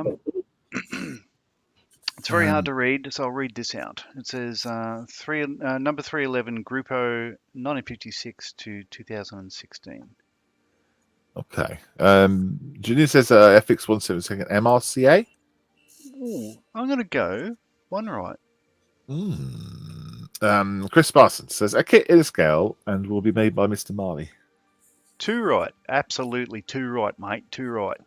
It's very hard to read, so I'll read this out. It says number 311, Grupo 1956 to 2016. Okay. Junior says FX 172 MRCA. Ooh, I'm going to go one right. Chris Parsons says a kit in a scale and will be made by Mr. Marley. Two right. Absolutely two right, mate. Two right.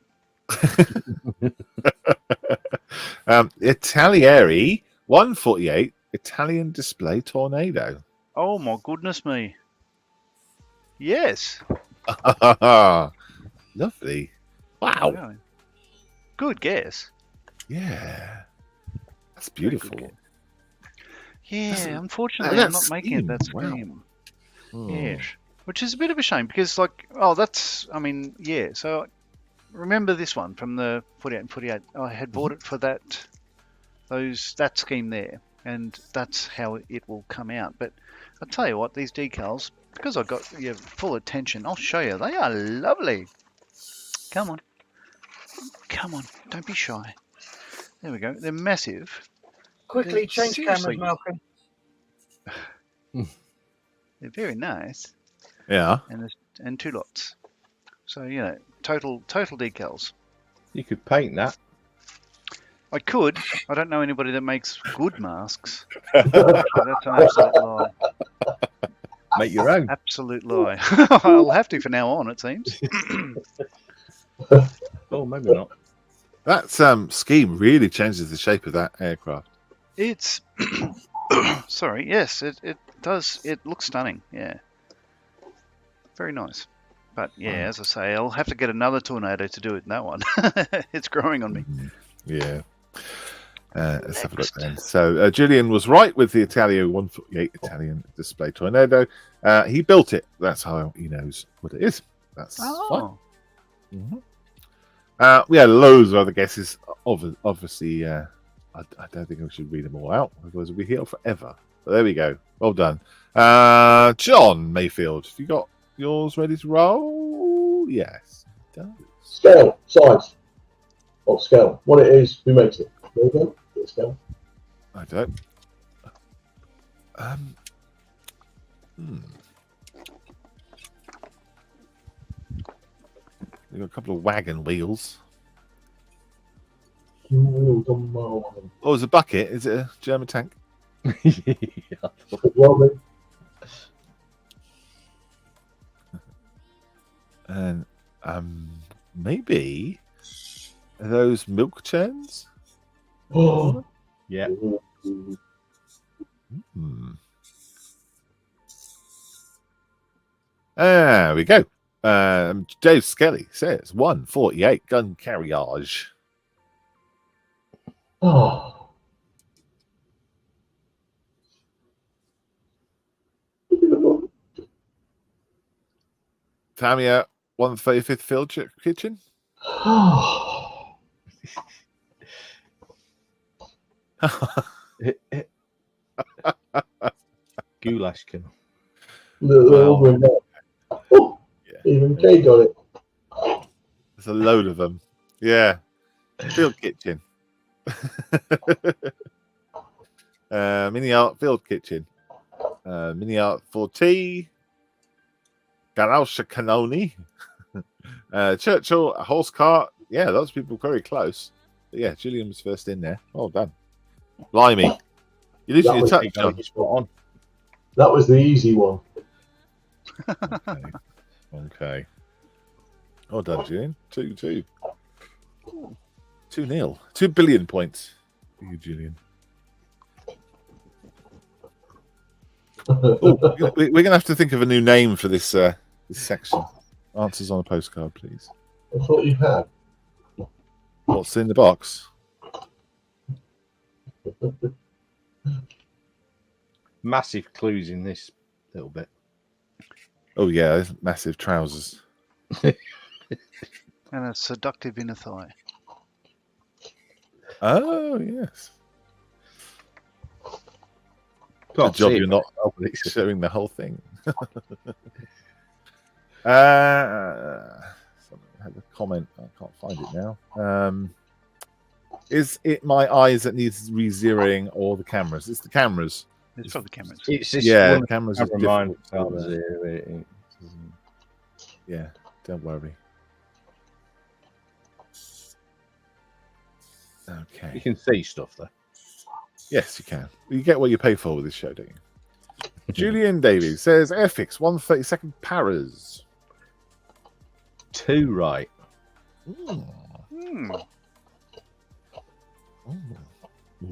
Italieri 148 Italian display tornado. Oh my goodness me. Yes. Lovely. Wow. Really. Good guess. Yeah. That's Very beautiful. good guess. Yeah, That's- unfortunately, that I'm not making it that scheme, wow. scheme. Hmm. Yes. Which is a bit of a shame because, like, oh, that's, I mean, yeah. So remember this one from the 48 and 48. I had bought it for that scheme there, and that's how it will come out. But I'll tell you what, these decals, because I got your full attention, I'll show you. They are lovely. Come on. Come on. Don't be shy. There we go. They're massive. Quickly change Seriously. cameras, Malcolm. They're very nice. Yeah. And two lots. So, you know, total decals. You could paint that. I could. I don't know anybody that makes good masks. So that's an absolute lie. Make your own. Absolute lie. I'll have to for now on, it seems. Oh, maybe not. That scheme really changes the shape of that aircraft. It's sorry, yes, it does. It looks stunning. Yeah, very nice. But yeah, as I say, I'll have to get another tornado to do it in that one. It's growing on me. Yeah. Let's have a look then. So Julian was right with the Italia 148 Italian display tornado. He built it. That's how he knows what it is. That's fine. Oh, We had loads of other guesses. Obviously, I don't think we should read them all out, otherwise we'll be here forever. But there we go. Well done. John Mayfield, have you got yours ready to roll? Yes. It does. Scale, size of scale. What it is, who makes it? There we go. Get a scale. I don't. We've got a couple of wagon wheels. Oh, it's a bucket. Is it a German tank? And maybe are those milk churns? Oh, Yeah. There we go. Dave Skelly says 148 gun carriage. oh. Tamiya 135th Field Kitchen. Goulash can. Even Kay got it. There's a load of them. Yeah. Field kitchen. Mini Art Field Kitchen. Mini Art 4T. Garalsha Canoni. Churchill, a horse cart. Yeah, those people very close. But yeah, Julian was first in there. Well done. Blimey. You literally was touched on. Spot on. That was the easy one. Okay. Well done, Julian. 2-2. 2-0. 2 billion points for you, Julian. We're going to have to think of a new name for this this section. Answers on a postcard, please. I thought you had. What's in the box? Massive clues in this little bit. Oh, yeah, there's massive trousers. And a seductive inner thigh. Oh, yes. Good Can't job see you're it. not showing the whole thing. I have a comment. I can't find it now. Is it my eyes that needs re-zeroing or the cameras? It's the cameras. It's probably cameras. It's this Yeah, one cameras are camera mine difficult. can't zero it. Yeah, don't worry. You Okay. can see stuff though. Yes, you can. You get what you pay for with this show, don't you? Julian Davies says Airfix 132nd Paras. 2 right. Hmm.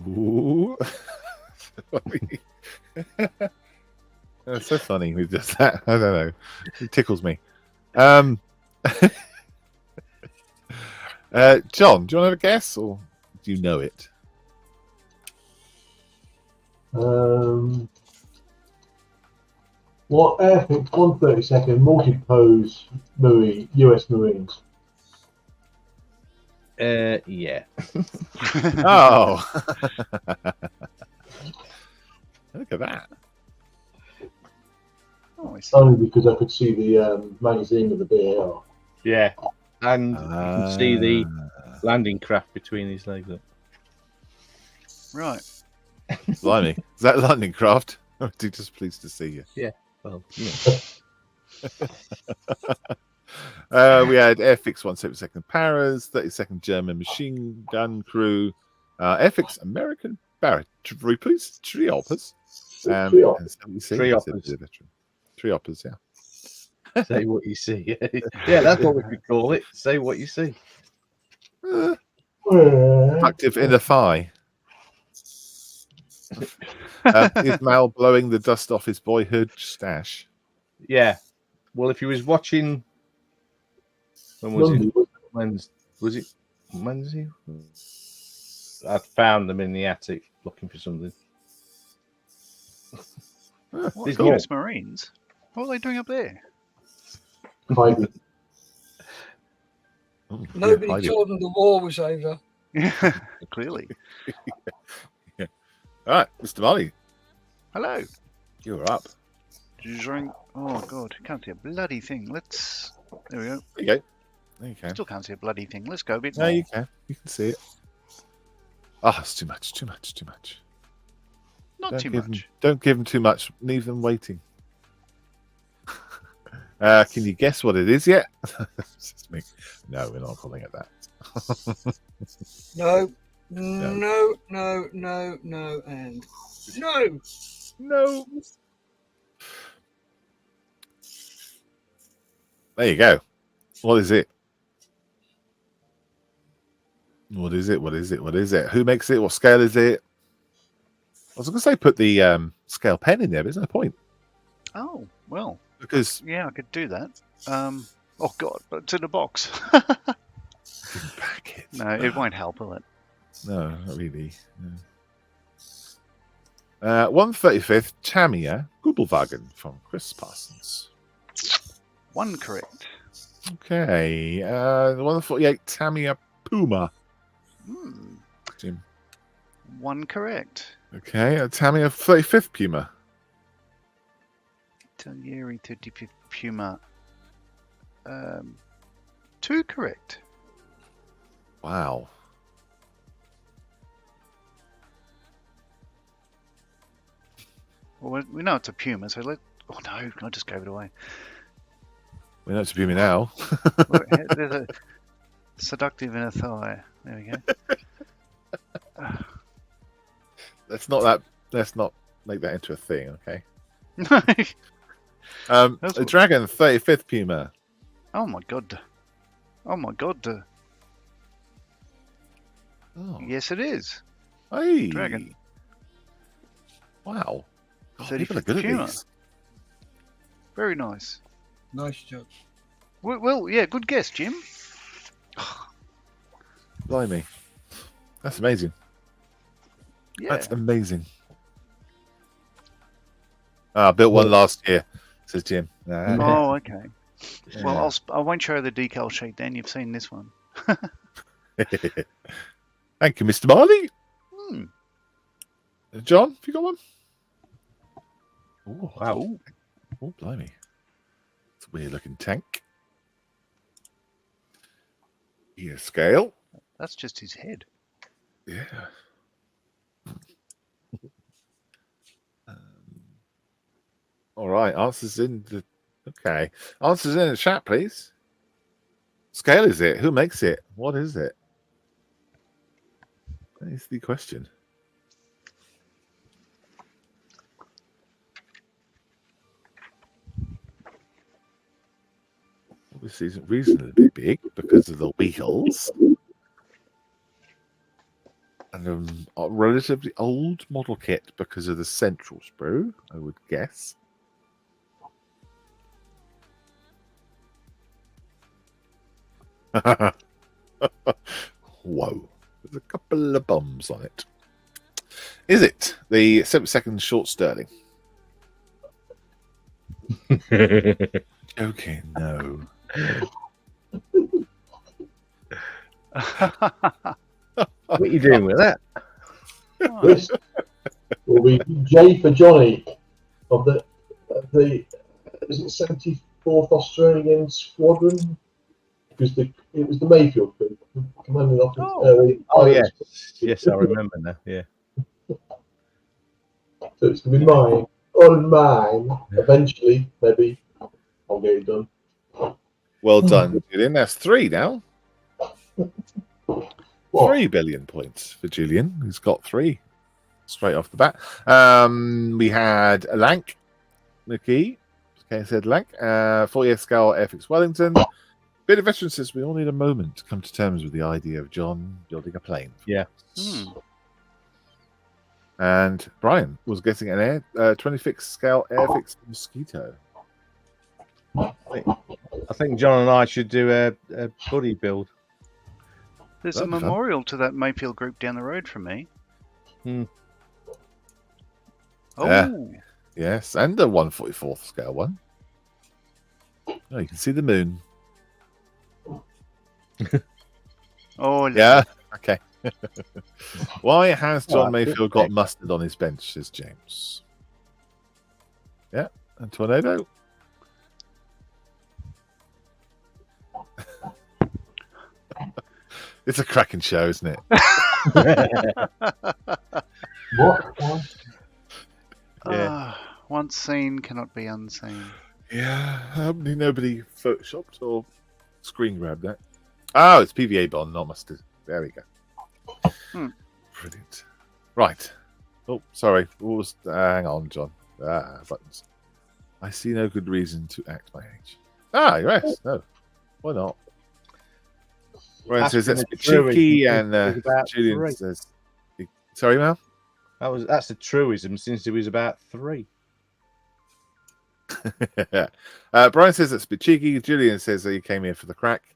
Ooh. That's so funny with just that. I don't know. It tickles me. John, do you want to have a guess or do you know it? What Airfix 132nd multi-pose US Marines? Yeah. Oh. Look at that. Oh, I see. Only because I could see the magazine of the BAR. Yeah. And you can see the landing craft between his legs up. Right. Blimey. Is that landing craft? I'm just pleased to see you. Well, We had Airfix 172nd Paras, 32nd German Machine Gun Crew, Airfix American Barrackery Police, Trioppers. Trioppers, yeah. say what you see. Yeah, that's what we could call it. Say what you see. Active inner thigh. Is Mal blowing the dust off his boyhood stash? Yeah. Well, if he was watching, when was it? Wednesday? Was it Wednesday? I found them in the attic looking for something. What, These US Marines? What are they doing up there? Hiding. Oh, Nobody hiding. told them the war was over. Clearly. All right, Mr. Molly, Hello. you're up. Drink. Oh god, can't see a bloody thing. Let's. There we go. There you go. There you can. Still can't see a bloody thing. Let's go a bit No, more. you can. You can see it. Ah, it's too much. Not too much. Don't give them too much. Leave them waiting. Can you guess what it is yet? It's just me. No, we're not calling it that. No, No. no, no, no, no, and no. No. There you go. What is it? What is it? What is it? What is it? Who makes it? What scale is it? I was going to say put the scale pen in there, but there's no point. Oh, well. Because Yeah, I could do that. Oh god, but it's in a box. pack it. No, it won't help, will it? No, not really. No. 135th Tamiya Gubelwagen from Chris Parsons. One correct. Okay. 148 Tamiya Puma. Hmm. Jim. One correct. Okay. Tamiya 35th Puma. Taglieri 35th Puma. Two correct. Wow. Well, we know it's a puma, so let. Oh no, I just gave it away. We know it's a puma now. Well, there's a seductive inner thigh. There we go. Let's not make that into a thing, okay? That's A what- dragon, 35th puma. Oh my god. Oh my god. Oh, Yes, it is. hey. Dragon. Wow. God, 35th people are good at puma. these. Very nice. Nice job. Well, yeah, good guess, Jim. Blimey. That's amazing. Yeah. That's amazing. I built one last year, says Jim. Oh, okay. Yeah. Well, I won't show the decal sheet then. You've seen this one. Thank you, Mr. Marley. Hmm. John, have you got one? Oh, wow. Oh, blimey. It's a weird looking tank. Here, scale. That's just his head. Yeah. All right, answers in the. Okay. Answers in the chat, please. Scale is it? Who makes it? What is it? That is the question. Obviously, it's reasonably big because of the wheels. And a relatively old model kit because of the central sprue, I would guess. Whoa. There's a couple of bombs on it. Is it the 7-second short Sterling? Okay, no. What are you doing with that? This will be J for Johnny of the is it 74th Australian Squadron? Because it was the Mayfield group, commanding officer. Oh, yes. Yes, I remember now. Yeah. So it's going to be mine, on mine. Eventually, maybe I'll get it done. Well done, Julian. That's 3 now. What? 3 billion points for Julian, who's got 3 straight off the bat. We had a Lank, Nikki. Okay, said Lank. 40th scale Airfix Wellington. Bit of veteran says we all need a moment to come to terms with the idea of John building a plane. Yeah. And Brian was getting an 25th scale Airfix Mosquito. I think John and I should do a buddy build. There's That'd a be fun. memorial to that Mayfield group down the road from me. Hmm. Oh, Yeah. Yes, and a 144th scale one. Oh, you can see the moon. oh, Yeah. Okay. Why has John Oh, Mayfield got mustard on his bench, says James. Yeah, and Tornado. It's a cracking show, isn't it? What? Yeah. once seen cannot be unseen. Yeah, nobody photoshopped or screen grabbed that. Oh, it's PVA bond, not mustard. There we go. Brilliant. Right. Oh, sorry. Hang on, John. Buttons. I see no good reason to act my age. Yes. No. Why not? Ryan says that's cheeky, and Julian 3. says, "Sorry, Mel." That's a truism since he was about 3. Brian says that's a bit cheeky. Julian says that he came here for the crack,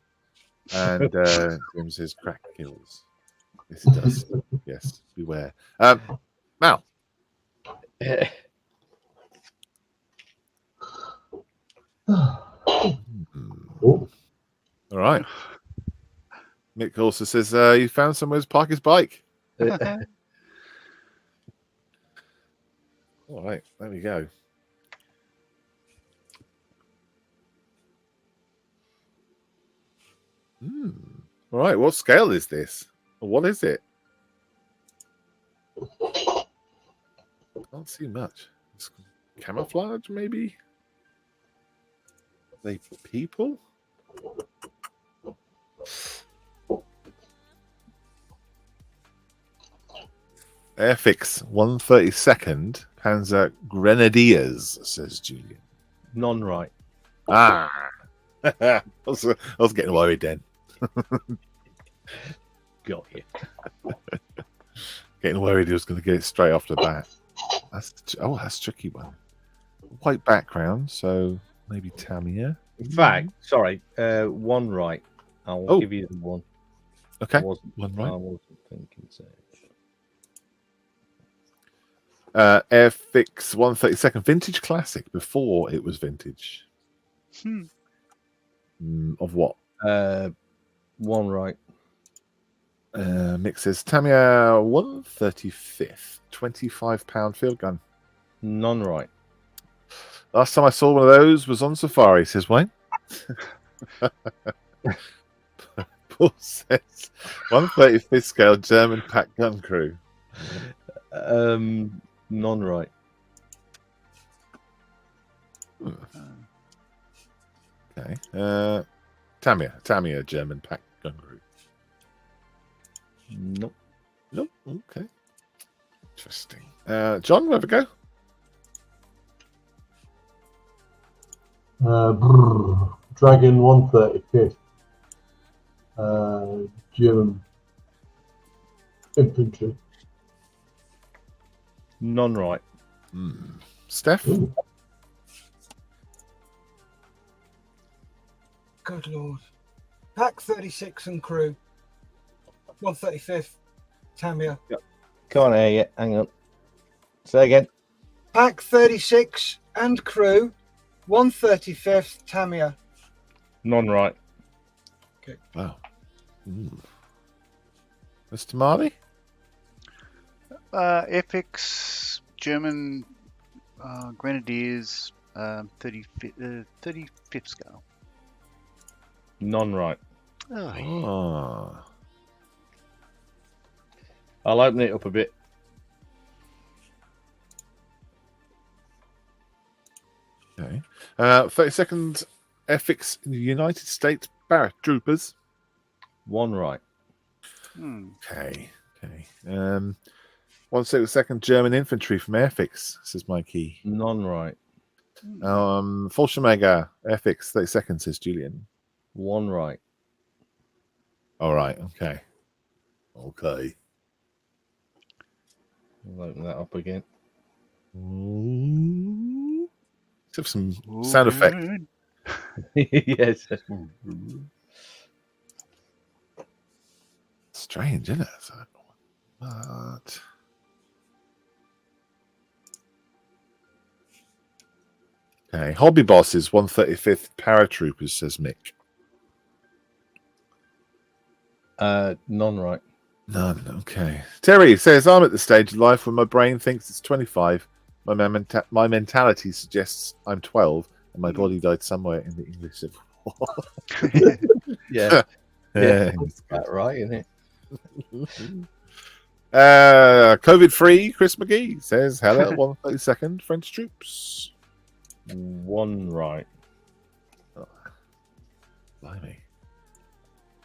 and Jim says crack kills. Yes, it does. Yes, beware. Mal. Oh, All right. Mick also says he found somewhere to park his bike. All right, there we go. All right, what scale is this? Or what is it? Can't see much. camouflage, maybe? Are they people? Airfix 132nd Panzer Grenadiers, says Julian. Non-right. Ah, I was getting worried then. Got you. Getting worried he was going to get it straight off the bat. That's a tricky one. White background, so maybe Tamiya. In fact, sorry, one right. I'll give you the one. Okay, I one right. wasn't thinking so. Airfix 132nd Vintage Classic before it was vintage. Of what? One right. Mick says Tamiya 135th 25-pound field gun. Non-right. Last time I saw one of those was on safari, says Wayne. Paul says 135th scale German pack gun crew. Non-right. Okay. Tamiya German pack gun crew. Nope. Nope. Okay. Interesting. John, where we go? Dragon 135th. German infantry. Non-right. Steph? Ooh. Good lord. Pack 36 and crew. 135th. Tamiya. Can't hear you. Hang on. Say again. Pack 36 and crew. 135th. Tamiya. Non-right. Wow. Mr. Marley? FX German Grenadiers 35th scale. Non-right. Oh. I'll open it up a bit. Okay. 32nd FX United States Paratroopers. One right. Okay. 162nd German Infantry from Airfix, says Mikey. Non-right. Fallschirmjäger Airfix 32nd, says Julian. One right. All right. Okay. I'll open that up again. Let's have some sound effect. Yes. Strange, isn't it? But... Okay. Hobby Bosses 135th Paratroopers, says Mick. Non-right. None. Okay. Terry says, I'm at the stage of life where my brain thinks it's 25. My mentality suggests I'm 12, and my body died somewhere in the English Civil War. Yeah. Yeah. That's that right, isn't it? COVID-free Chris McGee says, hello, 132nd French troops. One right. Blimey.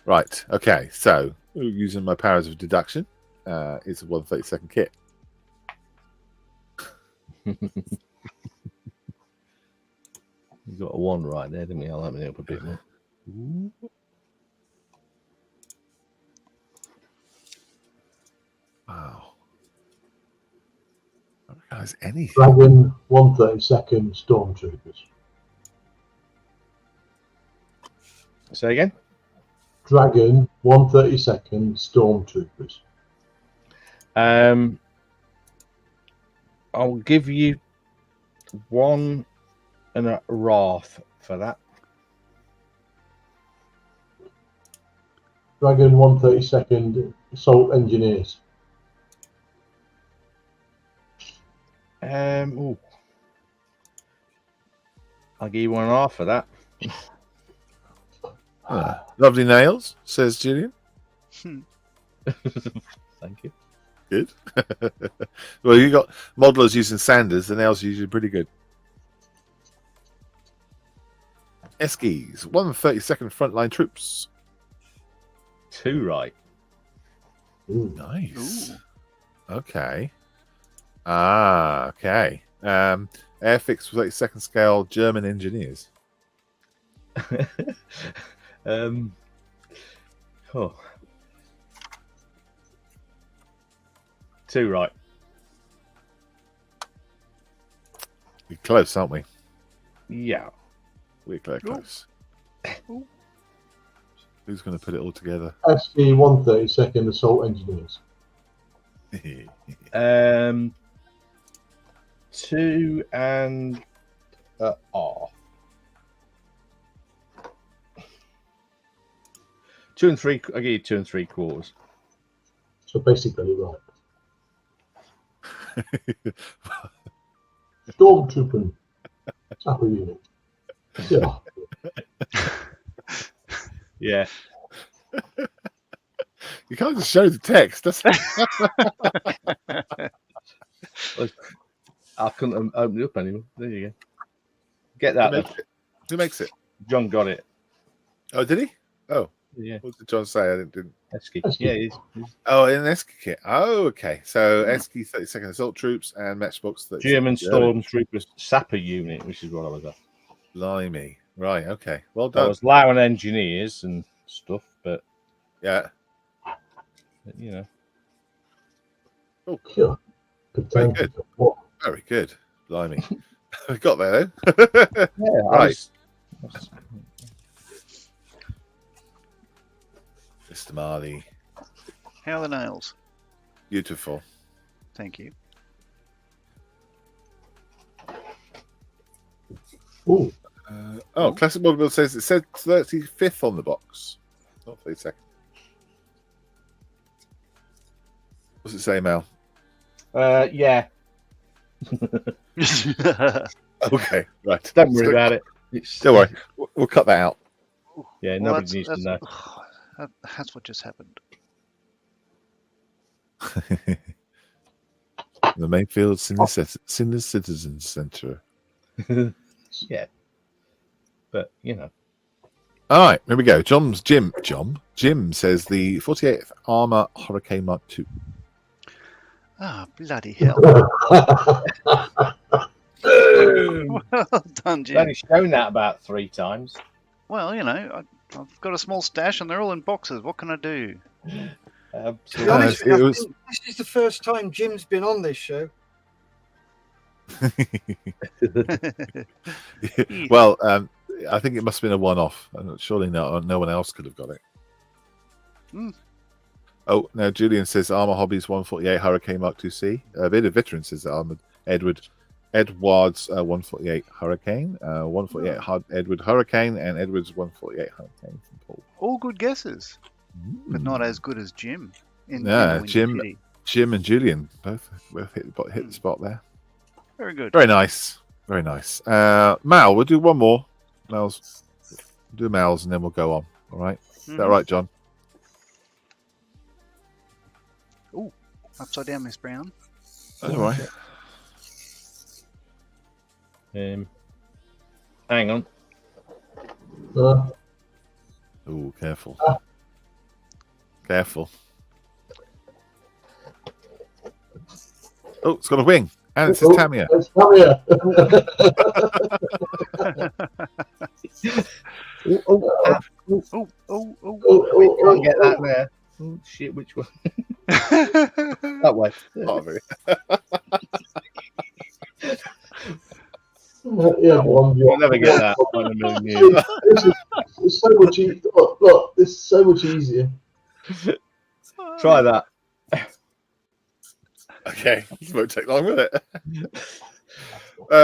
Right. Okay. So, using my powers of deduction, it's a 132nd kit. You got a one right there, didn't we? I'll open it up a bit more. Wow. I don't realize anything. Dragon 132nd Stormtroopers. Say again? Dragon 132nd Stormtroopers. I'll give you one and a Wrath for that. Dragon 132nd Assault Engineers. Ooh. I'll give you 1.5 for that. Lovely nails, says Julian. Thank you. Good. Well, you got modelers using Sanders, the nails are usually pretty good. Eskies, 132nd Frontline Troops. 2 right. Ooh. Nice. Okay. Okay. Airfix 32nd Scale German Engineers. Oh. 2 right. We're close, aren't we? Yeah. We're close. Who's going to put it all together? SC 132nd Assault Engineers. 2 and R. 2 and 3. I give you 2 and 3/4. So basically, right. Stormtrooper. Sapper unit. Yeah. Yeah. You can't just show the text. That's I couldn't open it up anymore. There you go. Get that. Who makes it? John got it. Oh, did he? Oh, Yeah. what did John say? I didn't. Esky. Esky. Yeah, he's Oh, in an Esky kit. Oh, okay. So Esky 32nd Assault Troops and Matchbox 32nd German Stormtrooper Sapper unit, which is what I was at. Blimey. Right. Okay. Well I done. was allowing engineers and stuff, but Yeah. you know. Oh, Sure. very good. What? Very good. Blimey. We got there, though. Yeah, Right. Mr. Marley. How are the nails? Beautiful. Thank you. Ooh. Classic Model Build says it said 35th on the box. Not 32nd. What's it say, Mel? Yeah. Okay, right. Don't worry about it. Don't worry. We'll cut that out. Yeah, Well, nobody needs to know. That's what just happened. The Mayfield Senior Citizens Centre. Yeah. But, you know. All right, here we go. Jim says the 48th Armour Hurricane Mark II. Ah, bloody hell. Well done, I've Jim. only shown that about 3 times. Well, you know, I've got a small stash and they're all in boxes. What can I do? To be Absolutely. honest, with you, it I was- think this is the first time Jim's been on this show. Well, I think it must have been a one-off. Surely no one else could have got it. Hmm. Oh, now Julian says Armour Hobbies 148 Hurricane Mark II-C. A bit of veteran says that Armoured Edward's 148 Hurricane, 148 Edward Hurricane, and Edward's 148 Hurricane from Paul. All good guesses, but not as good as Jim. In the Yeah, Windy Jim. City. Jim and Julian both hit the spot there. Very good. Very nice. Very nice. Mal, we'll do one more. Mal's, do Mal's and then we'll go on. All right. Is that right, John? Upside down, Miss Brown. That's all right. Hang on. Uh, Oh, careful. Careful. Oh, it's got a wing. And it says Tamia. It's Tamia. Can't get that there. Oh, shit, which one? That way. Harvey. Yeah, one. You'll never get that. Not in a million years. It's so much easier. Look, this is so much easier. Try that. Okay. This won't take long, will it?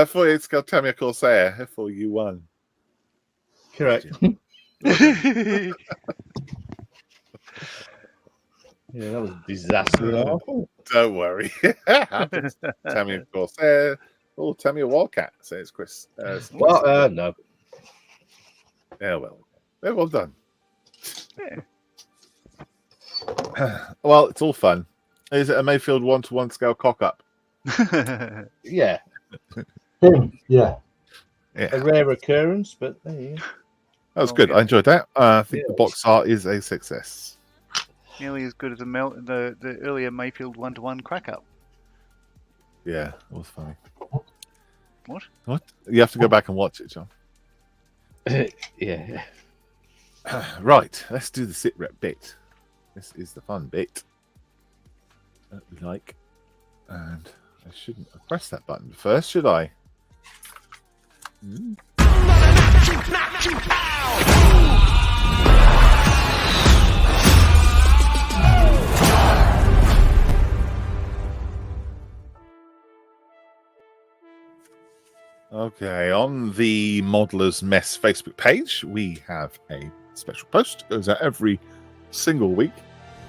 48 Scale Tamia Corsair, F4U1. Correct. Yeah, that was a disaster. Don't worry. Tamia Corsair. Oh, Tamia Wildcat, says Chris. Well, no. Yeah, well. Yeah, well done. Yeah. Well, it's all fun. Is it a Mayfield 1-to-1 scale cock-up? Yeah, Him, yeah. a rare occurrence, but there you go. That was Oh, good. yeah. I enjoyed that. I think Yeah, the box art is a success. Nearly as good as the earlier Mayfield 1-to-1 crack up. Yeah, it was funny. What? What? You have to go back and watch it, John. Yeah. Right, let's do the sit rep bit. This is the fun bit that we like. And I shouldn't have pressed that button first, should I? Hmm. Okay, on the Modeller's Mess Facebook page, we have a special post. It goes out every single week,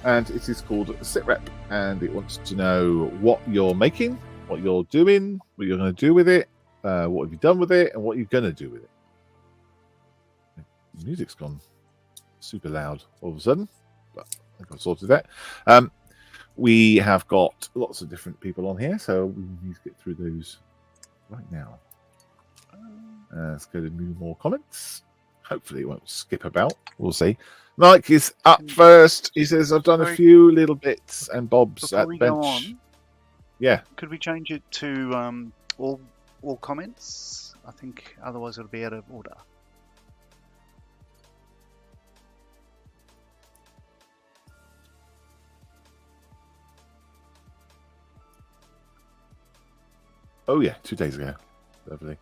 and it is called Sit Rep, and it wants to know what you're making, what you're doing, what you're going to do with it, what have you done with it, and what you're going to do with it. The music's gone super loud all of a sudden, but I think I've sorted that. We have got lots of different people on here, so we need to get through those right now. Let's go to more comments. Hopefully it won't skip about. We'll see. Mike is up first. He says, I've done a few little bits and bobs Before at we bench. go on, Yeah. could we change it to all comments? I think otherwise it'll be out of order. Oh, yeah. 2 days ago. Lovely.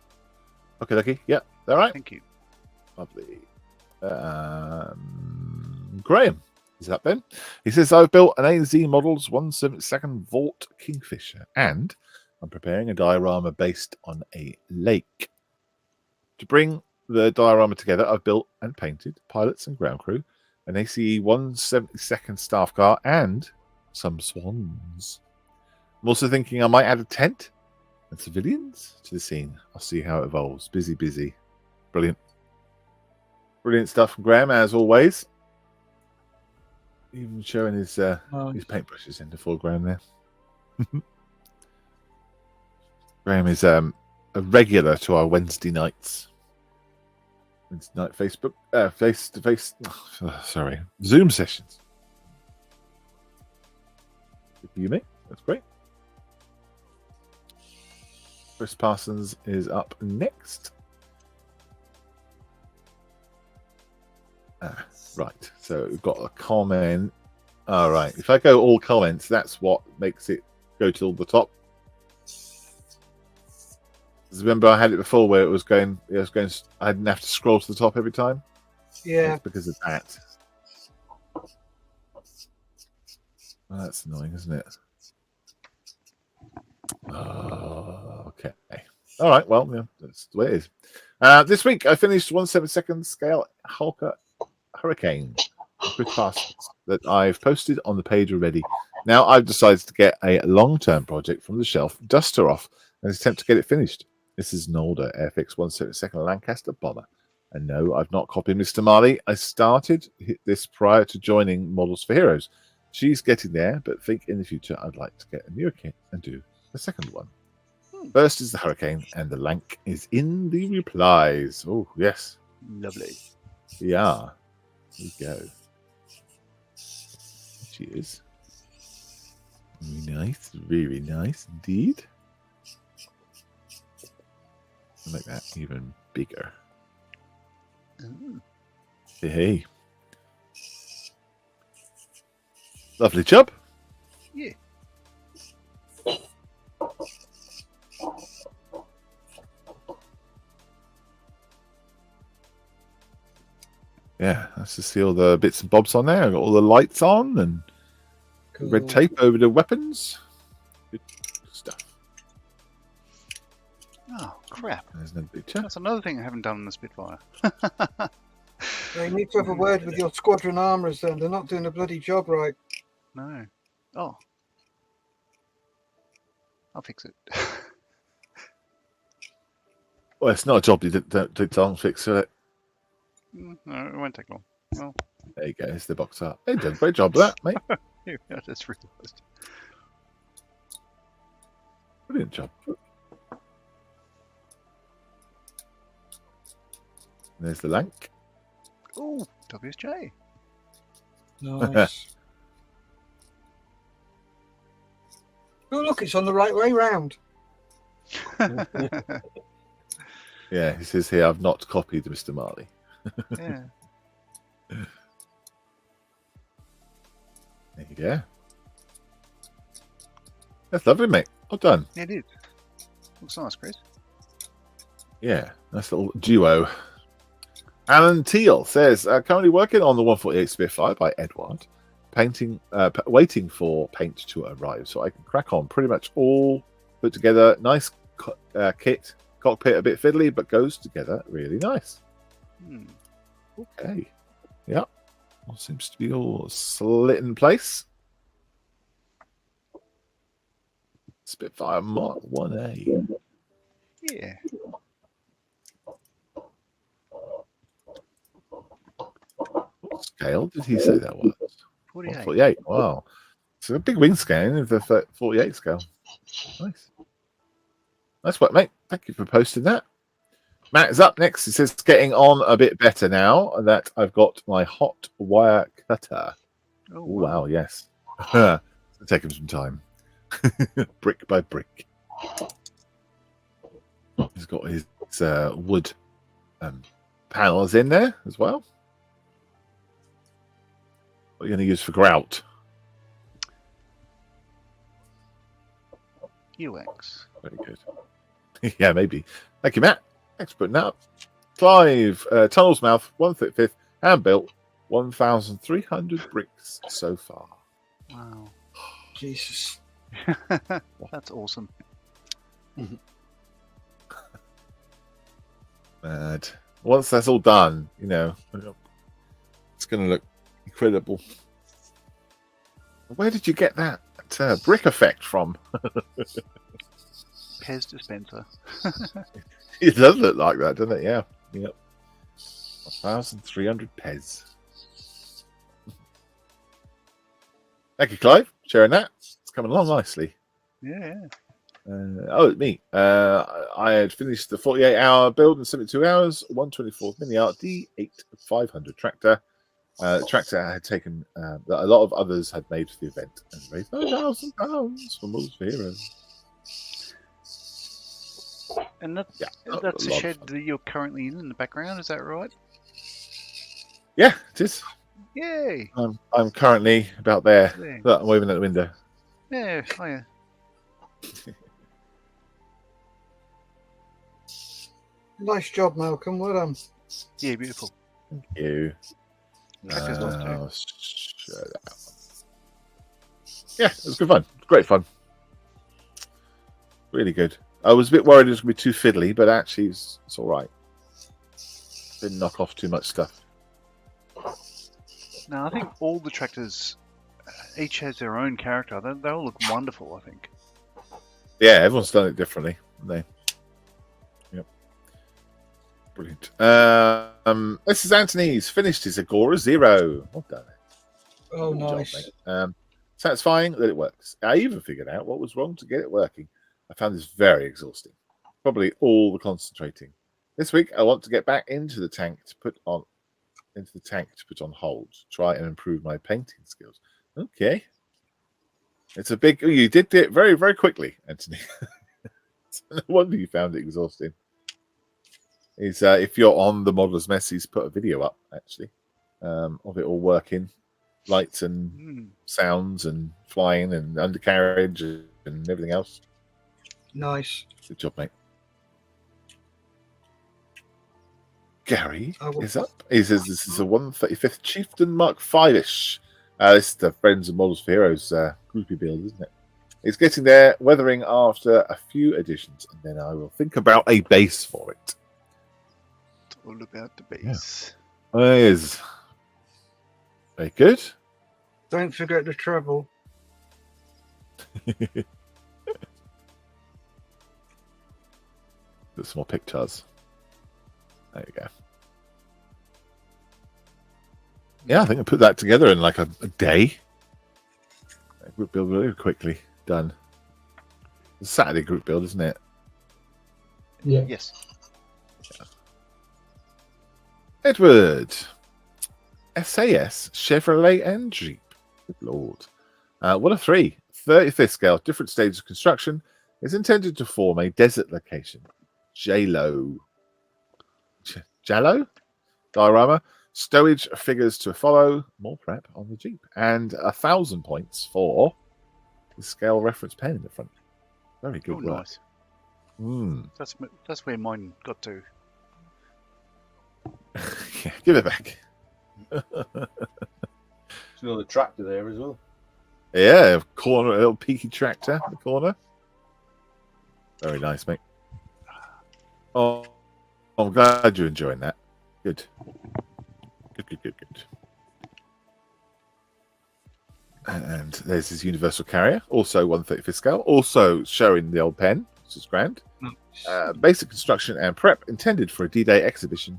Okay. Yeah. All right. Thank you. Lovely. Graham is up then. He says, I've built an AZ Models 1/72 Vault Kingfisher, and I'm preparing a diorama based on a lake. To bring the diorama together, I've built and painted pilots and ground crew, an ACE 1/72 staff car, and some swans. I'm also thinking I might add a tent and civilians to the scene. I'll see how it evolves. Busy. Brilliant stuff from Graham, as always. Even showing his paintbrushes in the foreground there. Graham is a regular to our Wednesday nights. Wednesday night Facebook face-to-face Zoom sessions. Good for you, mate. That's great. Chris Parsons is up next. Right, so we've got a comment. All right, if I go all comments, that's what makes it go to the top. Remember, I had it before where it was going. I didn't have to scroll to the top every time. Yeah. It's because of that. Well, that's annoying, isn't it? Oh, okay. All right. Well, yeah, that's the way it is. This week, I finished 1/72 scale Hurricane with passes that I've posted on the page already. Now I've decided to get a long-term project from the shelf, dust her off, and attempt to get it finished. This is an older Airfix 1/72 Lancaster bomber. And no, I've not copied Mr. Marley. I started this prior to joining Models for Heroes. She's getting there, but think in the future I'd like to get a newer kit and do the second one. First is the Hurricane, and the Lank is in the replies. Oh, yes. Lovely. Yeah. Here we go. She is. Very nice indeed. I'll make that even bigger. Ooh. Hey. Lovely job. Yeah. Yeah, let's just see all the bits and bobs on there. I've got all the lights on and Cool. red tape over the weapons. Good stuff. Oh, crap. There's no picture. That's another thing I haven't done on the Spitfire. You need to have a word with your squadron armourers then. They're not doing a bloody job right. No. Oh. I'll fix it. Well, it's not a job you don't fix it. No, it won't take long. Well, There you go. It's the box art. They did a great job of that, mate. I just realised. Brilliant job. There's the lank. Oh, WSJ. Nice. Oh, look, it's on the right way round. Yeah, he says here, I've not copied Mr. Marley. Yeah. There you go. That's lovely, mate. Well done. It is. Looks nice, Chris. Yeah, nice little duo. Alan Teal says, currently working on the 148 Spitfire by Edward, waiting for paint to arrive so I can crack on. Pretty much all put together. Nice kit. Cockpit a bit fiddly, but goes together really nice. Okay. Yeah. All seems to be all slit in place. Spitfire Mark 1A. Yeah. What scale did he say that was? 48. 48. Wow. It's a big wing scan of the 48 scale. Nice. Nice work, mate. Thank you for posting that. Matt is up next. He says, getting on a bit better now that I've got my hot wire cutter. Oh, Wow, yes. It's going to take him some time. Brick by brick. He's got his wood panels in there as well. What are you going to use for grout? UX. Very good. Yeah, maybe. Thank you, Matt. Thanks for putting that up. Clive, Tunnel's Mouth, 1/5, hand built, 1,300 bricks so far. Wow. Jesus. That's awesome. Mad. Once that's all done, you know, it's going to look incredible. Where did you get that brick effect from? Pez dispenser. It does look like that, doesn't it? Yeah. Yep. 1,300 Pez. Thank you, Clive, sharing that. It's coming along nicely. Yeah. It's me. I had finished the 48-hour build in 72 hours, 124th mini art D8 500 tractor. Tractor I had taken that a lot of others had made for the event and raised £9,000 for Models for Heroes. And that's, Yeah, that's a a lot of shed fun. that you're currently in the background, is that right? Yeah, it is. Yay! I'm currently about there. There. Look, I'm waving at the window. Yeah, oh yeah. Nice job, Malcolm. Well done. Yeah, beautiful. Thank you. Tractor's nice too. I'll share that one. Yeah, it was good fun. Great fun. Really good. I was a bit worried it was going to be too fiddly, but actually it's all right. Didn't knock off too much stuff. No, I think all the tractors each has their own character. They all look wonderful, I think. Yeah, everyone's done it differently, haven't they? Yep. Brilliant. This is Anthony's finished his Agora 0. Well done. Oh, Good job, nice. mate. Satisfying that it works. I even figured out what was wrong to get it working. I found this very exhausting. Probably all the concentrating. This week I want to get back into the tank to put on hold. Try and improve my painting skills. Okay. It's a big. You did it very, very quickly, Anthony. No wonder you found it exhausting. If you're on the Modeller's Mess, he's put a video up actually of it all working, lights and sounds and flying and undercarriage and everything else. Nice. Good job, mate. Gary is up. He says this is a 135th Chieftain Mark 5-ish. This is the Friends of Models for Heroes groupie build, isn't it? It's getting there, weathering after a few additions, and then I will think about a base for it. It's all about the base. Yeah. It is. Very good. Don't forget the treble. Got some more pictures. There you go. Yeah, I think I put that together in like a day. We'll build really quickly. Done. It's a Saturday group build, isn't it? Yeah. Yes. Edward. SAS, Chevrolet, and Jeep. Good lord. What a 3. 35th scale, different stages of construction, is intended to form a desert location. J-Lo. Jallo? Diorama. Stowage figures to follow. More prep on the Jeep. And 1,000 points for the scale reference pen in the front. Very good Oh, work. nice. Mm. That's where mine got to. Yeah, give it back. There's another tractor there as well. Yeah, corner, a little peaky tractor in the corner. Very nice, mate. Oh, I'm glad you're enjoying that. Good. Good. And there's his universal carrier, also 1/35th scale, also showing the old pen, which is grand. Basic construction and prep intended for a D-Day exhibition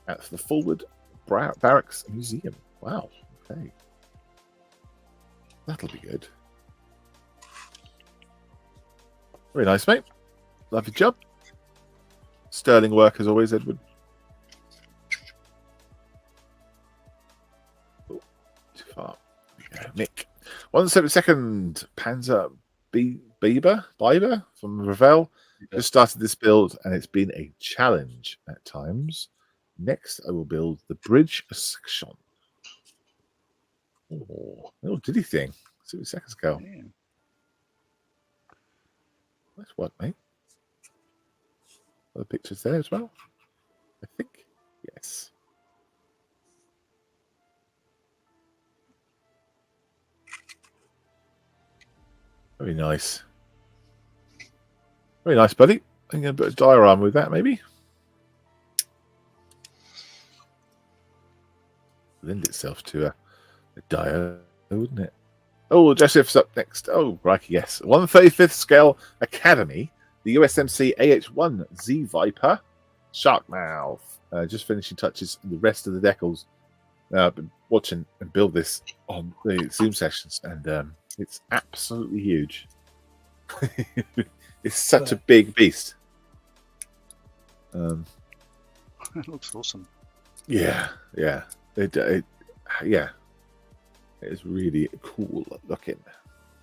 at the Forward Barracks Museum. Wow. Okay. That'll be good. Very nice, mate. Lovely job. Sterling work as always, Edward. Oh, too far. There we go. Nick. 1/72 Panzer Biber from Ravel. Just started this build and it's been a challenge at times. Next, I will build the bridge section. Oh, did he think? 2 seconds ago. Yeah. That's what, mate. Other pictures there as well. I think. Yes. Very nice. Very nice, buddy. I'm going to put a diorama with that, maybe. Lend itself to a diode, wouldn't it? Oh, Joseph's up next. Oh, right, yes. 1/35th scale Academy. The USMC AH-1 Viper. Sharkmouth. Just finishing touches and the rest of the decals. Been watching and build this on the Zoom sessions, and it's absolutely huge. It's such a big beast. It looks awesome. Yeah. It is really cool looking.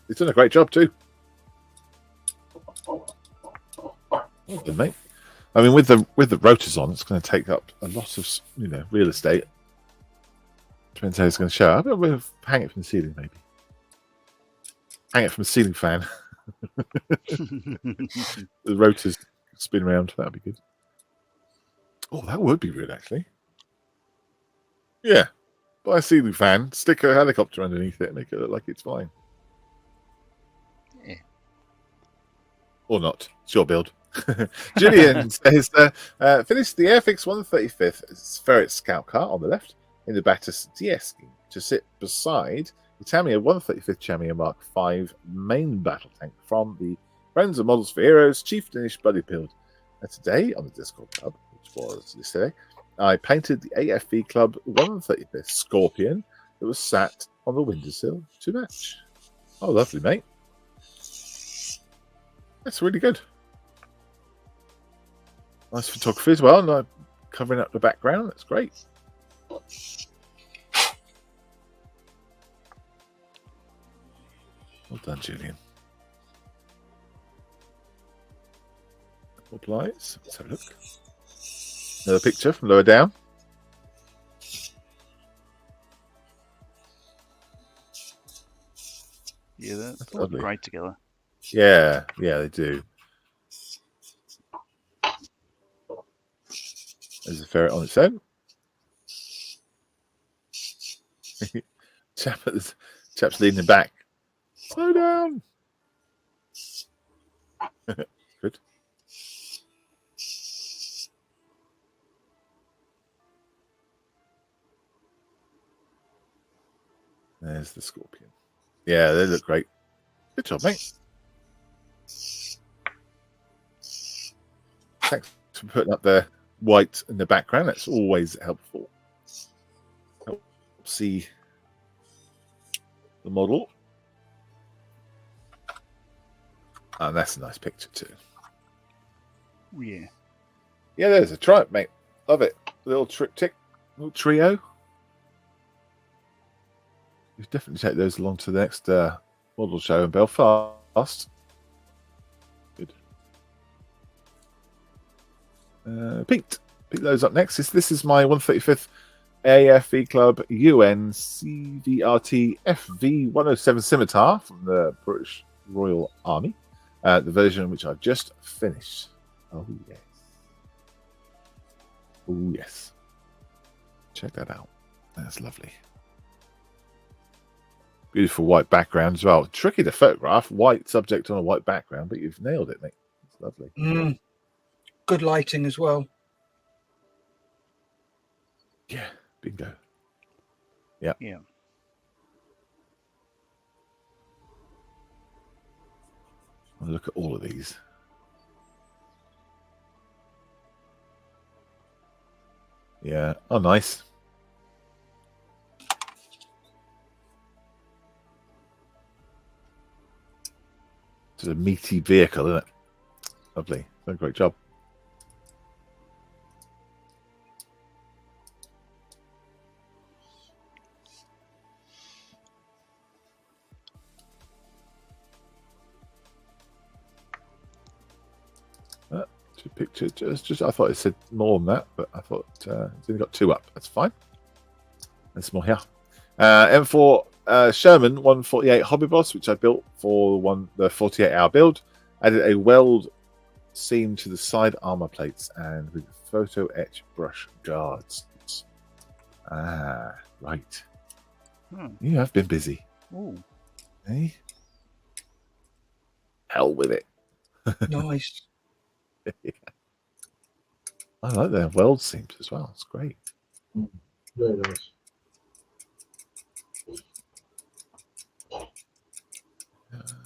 It's done a great job too. Well done, mate. I mean, with the rotors on, it's going to take up a lot of real estate. Depends how it's going to show up. We'll hang it from the ceiling, maybe. Hang it from a ceiling fan. The rotors spin around. That'd be good. Oh, that would be good, actually. Yeah. Buy a ceiling fan, stick a helicopter underneath it, and make it look like it's flying. Yeah. Or not. It's your build. Julian says, finished the Airfix 1/35th Ferret Scout car on the left in the Battis DS scheme to sit beside the Tamiya 1/35th Tamiya Mark V main battle tank from the Friends of Models for Heroes Chieftainish Buddy build. And today on the Discord Club, which was yesterday, I painted the AFV Club 1/35th Scorpion that was sat on the windowsill to match. Oh, lovely, mate. That's really good. Nice photography as well, and covering up the background. That's great. Well done, Julian. Couple lights. Let's have a look. Another picture from lower down. Yeah, they look lovely. great together. Yeah, they do. There's a ferret on its own. Chap's leaning back. Slow down. Good. There's the Scorpion. Yeah, they look great. Good job, mate. Thanks for putting up the white in the background. That's always helpful. Help see the model. And that's a nice picture too. Yeah. Yeah, there's a tripe, mate. Love it. Little triptych, little trio. You definitely take those along to the next model show in Belfast. Good. Pete those up next. This is my 135th AFV Club UN CVRT FV 107 Scimitar from the British Royal Army. The version which I've just finished. Oh, yes. Oh, yes. Check that out. That's lovely. Beautiful white background as well. Tricky to photograph. White subject on a white background, but you've nailed it, mate. It's lovely. Good lighting as well. Yeah, bingo. Yeah. Yeah. I'll look at all of these. Yeah. Oh, nice. It's a meaty vehicle, isn't it? Lovely. Done a great job. Two pictures. Just I thought it said more than that, but I thought it's only got two up. That's fine. There's more here. M4 Sherman 148 Hobby Boss, which I built for the 48-hour build. Added a weld seam to the side armor plates and with photo etch brush guards. Ah, right. You have been busy. Ooh. Hey? Hell with it. Nice. Yeah. I like their weld seams as well. It's great. Very nice.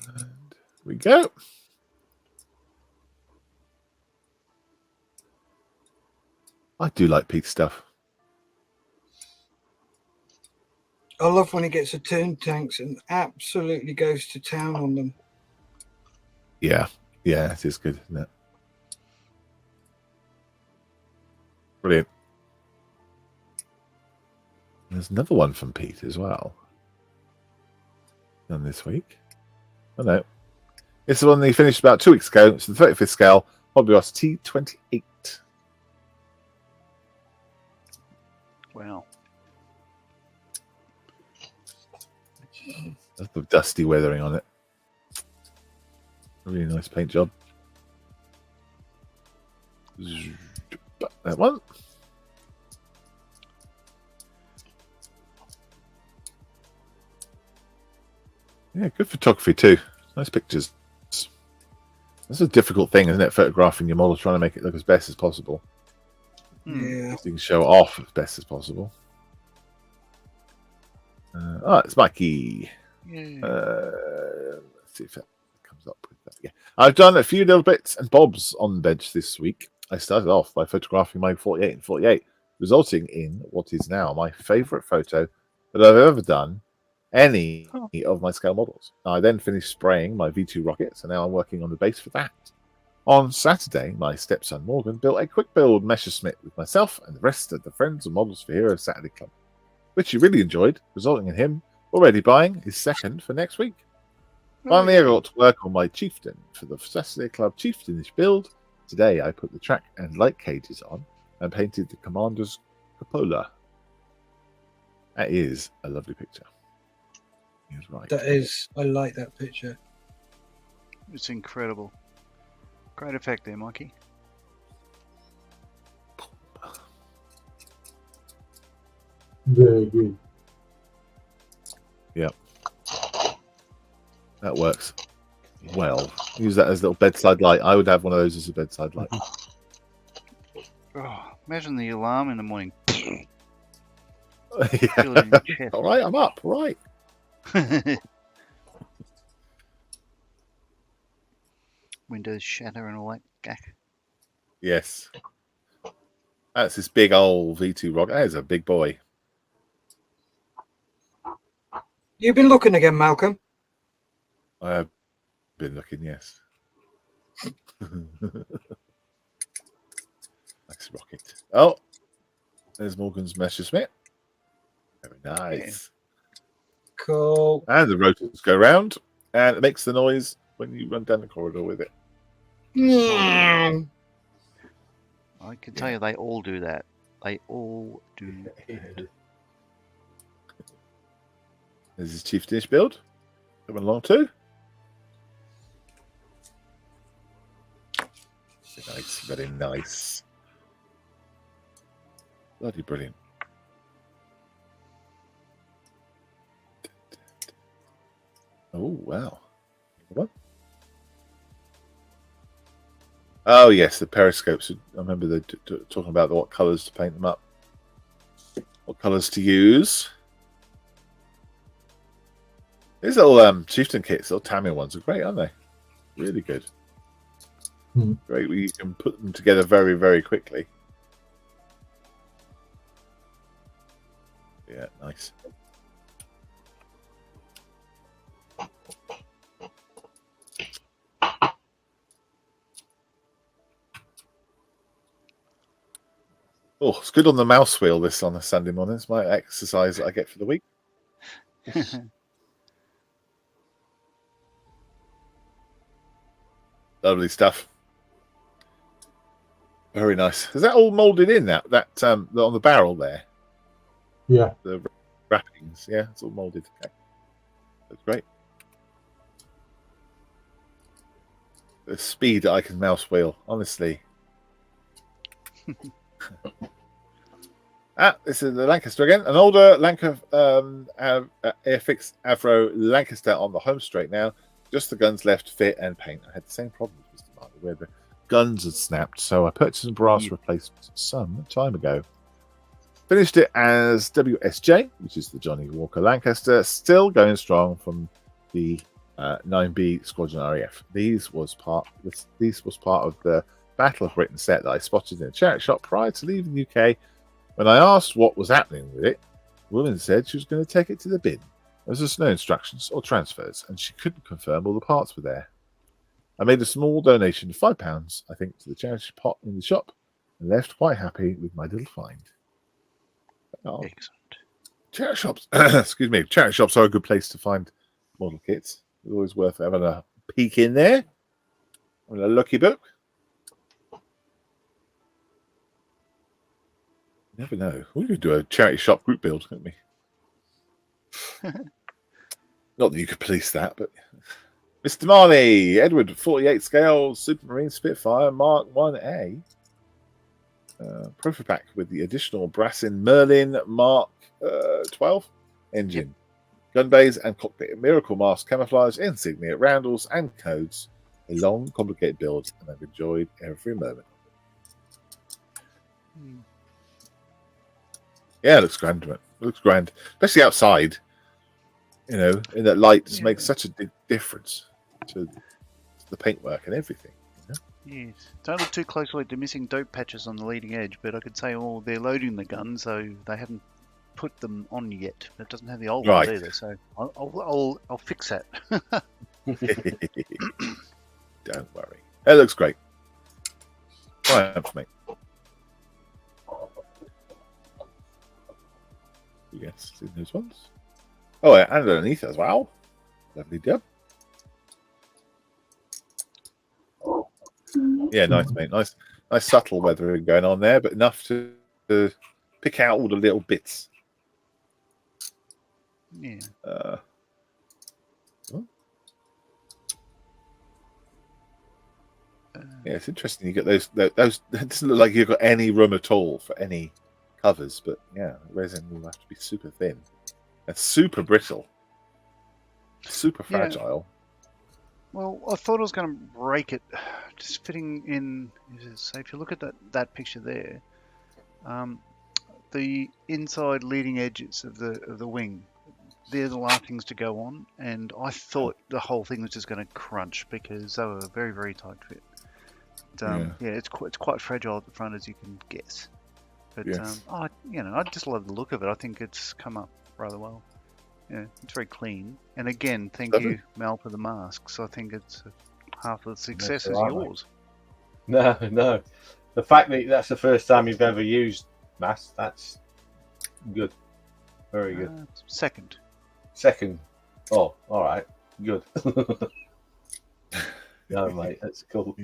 And we go. I do like Pete's stuff. I love when he gets the turn tanks and absolutely goes to town on them. Yeah, it is good, isn't it? Brilliant. There's another one from Pete as well. Done this week. Oh no. It's the one that he finished about 2 weeks ago. It's the 35th scale Hobby Boss T28. Wow. That's the dusty weathering on it. Really nice paint job. That one. Yeah, good photography too. Nice pictures. That's a difficult thing, isn't it? Photographing your model, trying to make it look as best as possible. Yeah. So you can show it off as best as possible. It's Mikey. Let's see if that comes up with that. Yeah, I've done a few little bits and bobs on the bench this week. I started off by photographing my 48 and 48, resulting in what is now my favourite photo that I've ever done any of my scale models. I then finished spraying my V2 rockets, and now I'm working on the base for that. On Saturday, my stepson Morgan built a quick build Messerschmitt with myself and the rest of the friends and models for Hero Saturday Club, which he really enjoyed, resulting in him already buying his second for next week. Finally, I got to work on my Chieftain for the Saturday Club Chieftainish build. Today, I put the track and light cages on and painted the Commander's cupola. That is a lovely picture. He's right. That is. I like that picture. It's incredible. Great effect there, Mikey. Very good. Yep. That works well. Use that as a little bedside light. I would have one of those as a bedside light. Oh, imagine the alarm in the morning. Yeah. All right, I'm up. All right. Windows shatter and all that gack. Yes. That's this big old V2 rocket. That is a big boy. You've been looking again, Malcolm. I have been looking, yes. Nice rocket. Oh, there's Morgan's Messerschmitt. Very nice. Cool. And the rotors go round, and it makes the noise when you run down the corridor with it. Mm. I can tell you they all do that. They all do that. There's his chieftainish build. Coming along too. Very nice, very nice. Bloody brilliant. Oh, wow. What? Oh, yes, the periscopes. I remember they talking about what colours to paint them up. What colours to use. These little chieftain kits, little Tamil ones, are great, aren't they? Really good. Great, you can put them together very, very quickly. Yeah, nice. Oh, it's good on the mouse wheel this on a Sunday morning. It's my exercise that I get for the week. Lovely stuff. Very nice. Is that all moulded in that on the barrel there? Yeah. The wrappings. Yeah, it's all moulded. Okay. That's great. The speed I can mouse wheel, honestly. This is the Lancaster again. An older Airfix Avro Lancaster on the home straight now. Just the guns left, fit and paint. I had the same problem with Mr. Marley, where the guns had snapped, so I purchased some brass replacements some time ago. Finished it as WSJ, which is the Johnny Walker Lancaster, still going strong from the 9B Squadron RAF. These was part of the Battle of Britain set that I spotted in a charity shop prior to leaving the UK. When I asked what was happening with it, the woman said she was going to take it to the bin. There was no instructions or transfers, and she couldn't confirm all the parts were there. I made a small donation of £5, I think, to the charity pot in the shop, and left quite happy with my little find. Oh. Excellent. Charity shops, excuse me, charity shops are a good place to find model kits. It's always worth having a peek in there. A lucky book. You never know. We could do a charity shop group build, couldn't we? Not that you could police that, but Mr. Marley, Edward 48 scale Supermarine Spitfire Mark 1A. Profile pack with the additional Brassin Merlin Mark 12 engine. Gun bays and cockpit. Miracle mask, camouflage, insignia, roundels, and codes. A long, complicated build, and I've enjoyed every moment. Yeah, it looks grand, man. It looks grand. Especially outside. You know, in that light, just makes such a big difference to the paintwork and everything. You know? Yes. Don't look too closely at the missing dope patches on the leading edge, but I could say, oh, they're loading the gun, so they haven't put them on yet. It doesn't have the old ones either, so I'll fix that. Don't worry. It looks great. Triumph, mate. Yes, see those ones. Oh, and underneath as well. Lovely job. Yeah, nice, mate. Nice subtle weathering going on there, but enough to pick out all the little bits. Yeah. Yeah, it's interesting. You get those. It doesn't look like you've got any room at all for any covers, but yeah, resin will have to be super thin. It's super brittle, super fragile. Well, I thought I was going to break it, just fitting in. So if you look at that picture there, the inside leading edges of the wing, they're the last things to go on, and I thought the whole thing was just going to crunch because they were a very, very tight fit. It's quite fragile at the front, as you can guess. But yes. I just love the look of it. I think it's come up rather well. Yeah, it's very clean. And again, thank you, Mel, for the masks. I think it's half of the success there is are, mate. yours. No. The fact that that's the first time you've ever used mass, that's good. Very good. Second. Second. Oh, all right. Good. No, mate, that's cool.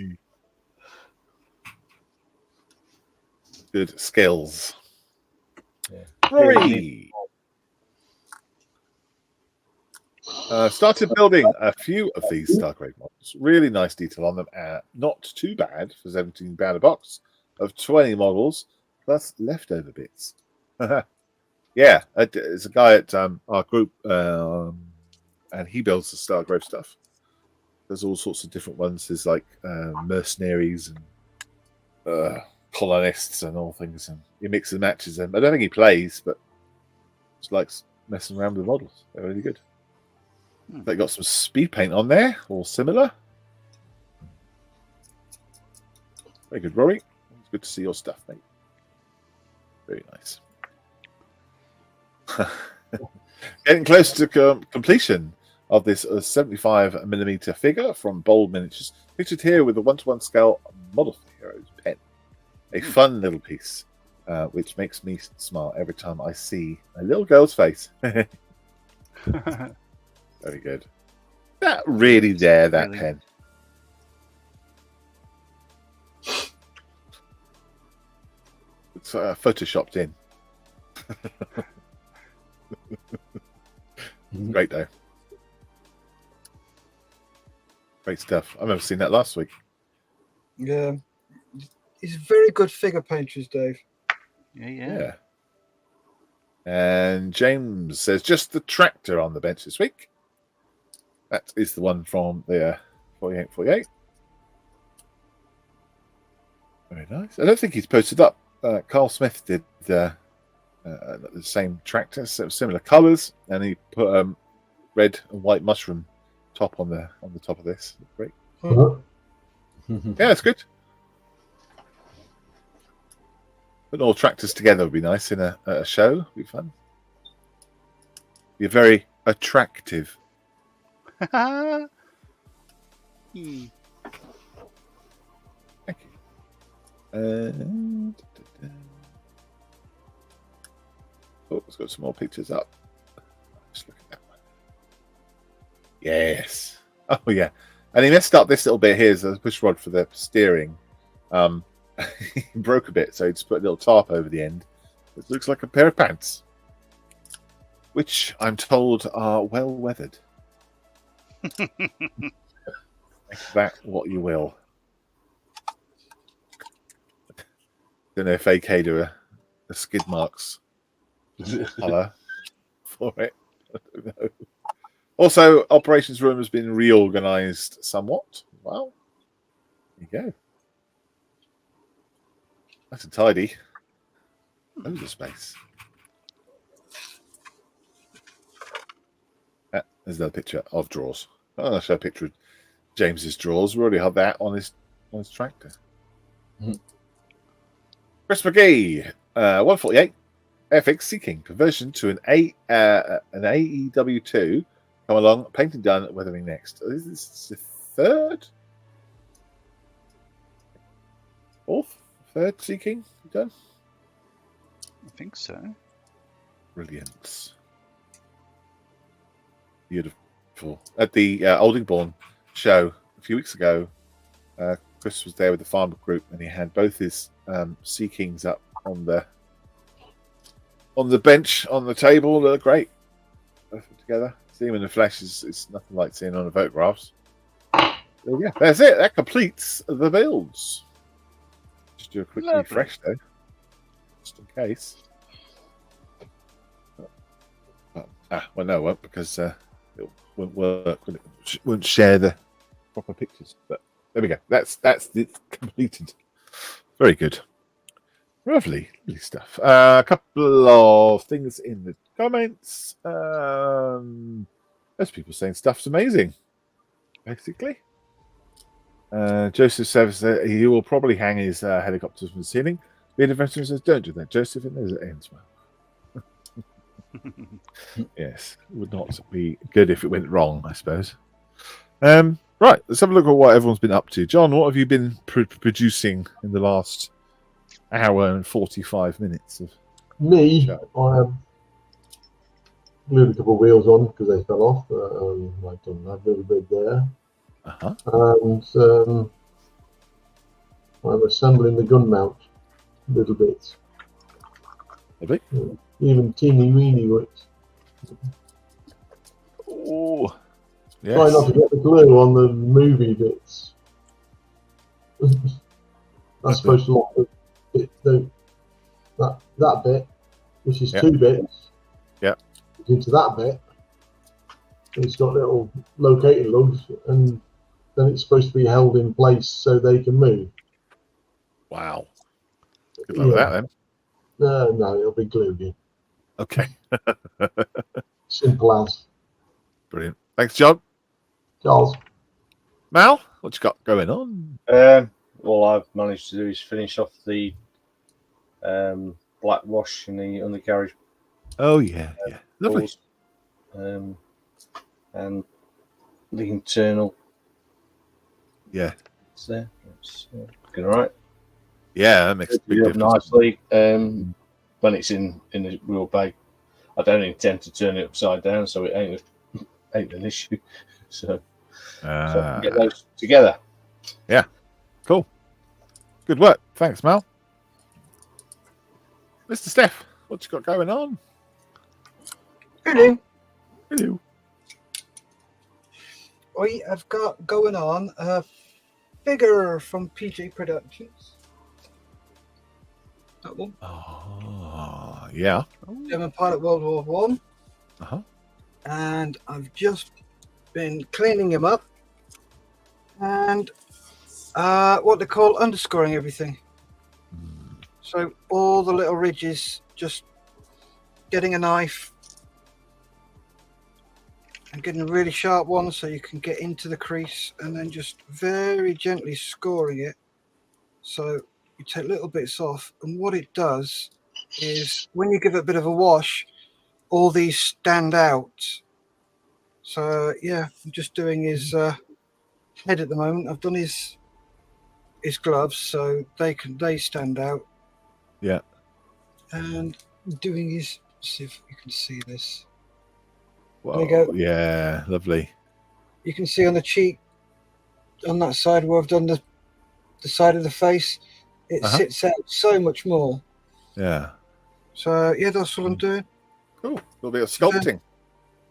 Good skills. Yeah. Rory! Started building a few of these Stargrave models. Really nice detail on them. Not too bad for 17 pound a box of 20 models plus leftover bits. Yeah, there's a guy at our group, and he builds the Stargrave stuff. There's all sorts of different ones. There's like mercenaries and colonists and all things, and he mixes and matches them. I don't think he plays, but just likes messing around with the models. They're really good. They got some speed paint on there, all similar. Very good, Rory. It's good to see your stuff, mate. Very nice. Getting close to completion of this 75mm figure from Bold Miniatures, pictured here with a 1:1 scale model for Heroes pen. A fun little piece, which makes me smile every time I see a little girl's face. Very good. That really there, that Really? pen. It's photoshopped in. Great though. Great stuff. I've never seen that last week. Yeah. He's very good figure painters, Dave. Yeah. And James says just the tractor on the bench this week. That is the one from the 4848. Very nice. I don't think he's posted up. Carl Smith did the same tractor, so similar colours, and he put red and white mushroom top on the top of this. Great. Yeah, it's good. Putting all tractors together would be nice in a show. Would be fun. Be very attractive. Hmm. Thank you. Oh, it's got some more pictures up. Just look at that one. Yes. Oh, yeah. And he messed up this little bit here. So the push rod for the steering. He broke a bit, so he just put a little tarp over the end. It looks like a pair of pants, which I'm told are well weathered. Make that what you will. Don't know if AK do a skid marks colour for it. I don't know. Also, operations room has been reorganised somewhat. Well, there you go. That's a tidy. Loads of space. There's another picture of drawers. I'll show a picture of James's drawers. We already had that on his tractor. Chris McGee, 148. FX seeking conversion to an AEW2. Come along, painting done, weathering next. Is this the third seeking done? I think so. Brilliance. Beautiful. At the Aldingbourne show a few weeks ago, Chris was there with the farmer group, and he had both his Sea Kings up on the bench on the table. They're great. Both together. Seeing them in the flesh is nothing like seeing on the photographs. There we go. That's it. That completes the builds. Just do a quick refresh though, just in case. Well, no, it won't, because it won't work. It won't share the proper pictures. But there we go. That's it completed. Very good. Lovely stuff. A couple of things in the comments. There's people saying stuff's amazing, basically. Joseph says that he will probably hang his helicopters from the ceiling. Being a veteran says, don't do that, Joseph. It knows it ends well. Yes, it would not be good if it went wrong, I suppose. Right, let's have a look at what everyone's been up to. John, what have you been producing in the last hour and 45 minutes? Me, Sure. I have glued a couple of wheels on because they fell off. I've done that little bit there. And I'm assembling the gun mount little bits. Lovely. Even teeny weeny bits. Oh, yes. Try not to get the glue on the movie bits. That's supposed to lock that bit, which is 2 bits. Yeah. Into that bit. It's got little locating lugs, and then it's supposed to be held in place so they can move. Wow. Good luck with that then. No, it'll be glued in. Okay. Simple as. Brilliant. Thanks, John. Charles. Mal, what you got going on? All I've managed to do is finish off the black wash in the undercarriage. Oh, yeah. Lovely. Balls, and the internal. Yeah. It's there. It's looking all right. Yeah, that makes a big difference. Nicely. When it's in the wheel bay, I don't intend to turn it upside down, so it ain't an issue. So get those together. Yeah, cool. Good work. Thanks, Mal. Mr. Steph, what you got going on? Hello. Hello. We have got going on a figure from PJ Productions. That one. Oh, yeah. German pilot, World War One. Uh-huh. And I've just been cleaning him up and what they call underscoring everything. So all the little ridges, just getting a knife and getting a really sharp one so you can get into the crease, and then just very gently scoring it. So you take little bits off, and what it does is when you give it a bit of a wash, all these stand out. So yeah, I'm just doing his head at the moment. I've done his gloves so they stand out. Yeah. And doing his, see if you can see this. Well, There you go. Yeah, lovely. You can see on the cheek, on that side where I've done the side of the face, it sits out so much more. Yeah. So yeah, that's what I'm doing. Cool. A little bit of sculpting.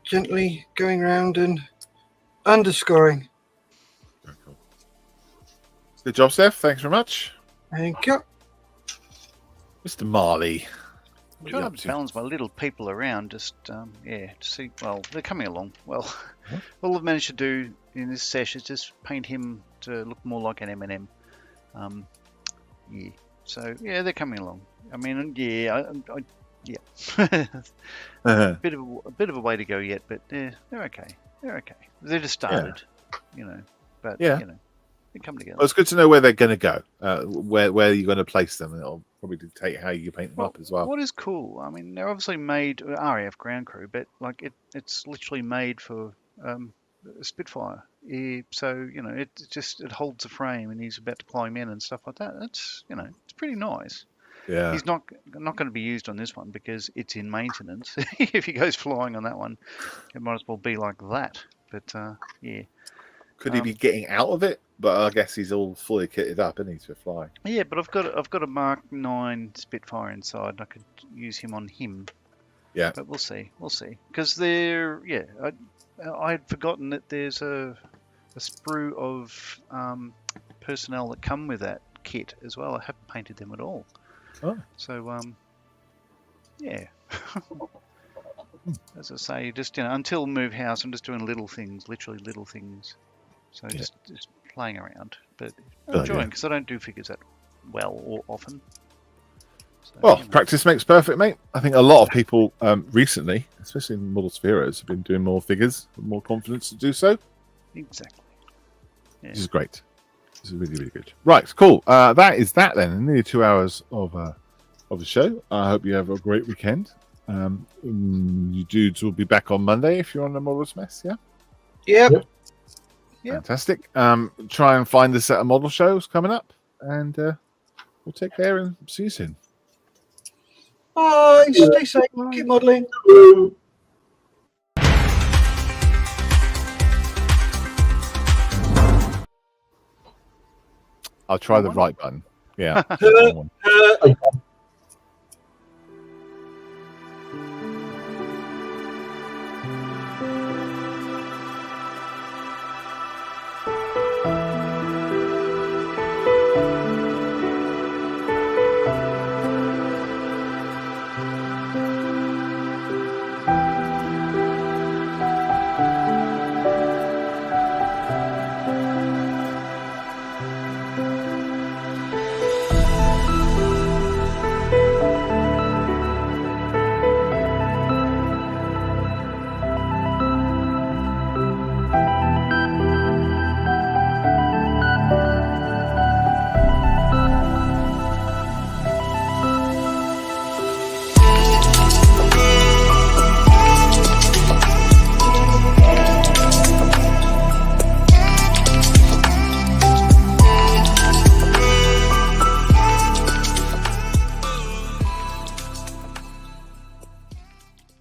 Gently going around and underscoring. Very cool. Good job, Steph. Thanks very much. Thank you. Mr. Marley. I'm trying to balance my little people around, just to see. Well, they're coming along. Well, all I've managed to do in this session is just paint him to look more like an M&M. Yeah. So yeah, they're coming along. I mean, yeah, a bit of a way to go yet, but they're okay. They're okay. They just started, But yeah, they come together. Well, it's good to know where they're going to go, where you're going to place them, and it'll probably dictate how you paint them up as well. What is cool? I mean, they're obviously made RAF ground crew, but like it's literally made for a Spitfire. So it holds a frame, and he's about to climb in and stuff like that. That's it's pretty nice. Yeah. He's not going to be used on this one because it's in maintenance. If he goes flying on that one, it might as well be like that. But yeah. Could he be getting out of it? But I guess he's all fully kitted up, isn't he, to fly? Yeah, but I've got a Mark 9 Spitfire inside, and I could use him on him. Yeah. But we'll see, because I had forgotten that there's a sprue of personnel that come with that kit as well. I haven't painted them at all. Oh. So yeah. As I say, just until move house, I'm just doing little things, literally little things. So just playing around, but I'm enjoying because I don't do figures that well or often. So, well, practice makes perfect, mate. I think a lot of people recently, especially in Model Spheros, have been doing more figures, with more confidence to do so. Exactly. Yeah. This is great. This is really, really good. Right, cool. That is that then. Nearly 2 hours of the show. I hope you have a great weekend. You dudes will be back on Monday if you're on the Models Mess, yeah? Yep. Fantastic. Try and find a set of model shows coming up, and we'll take care and see you soon. Bye. Stay safe. Keep modelling. I'll try the right button. Yeah. I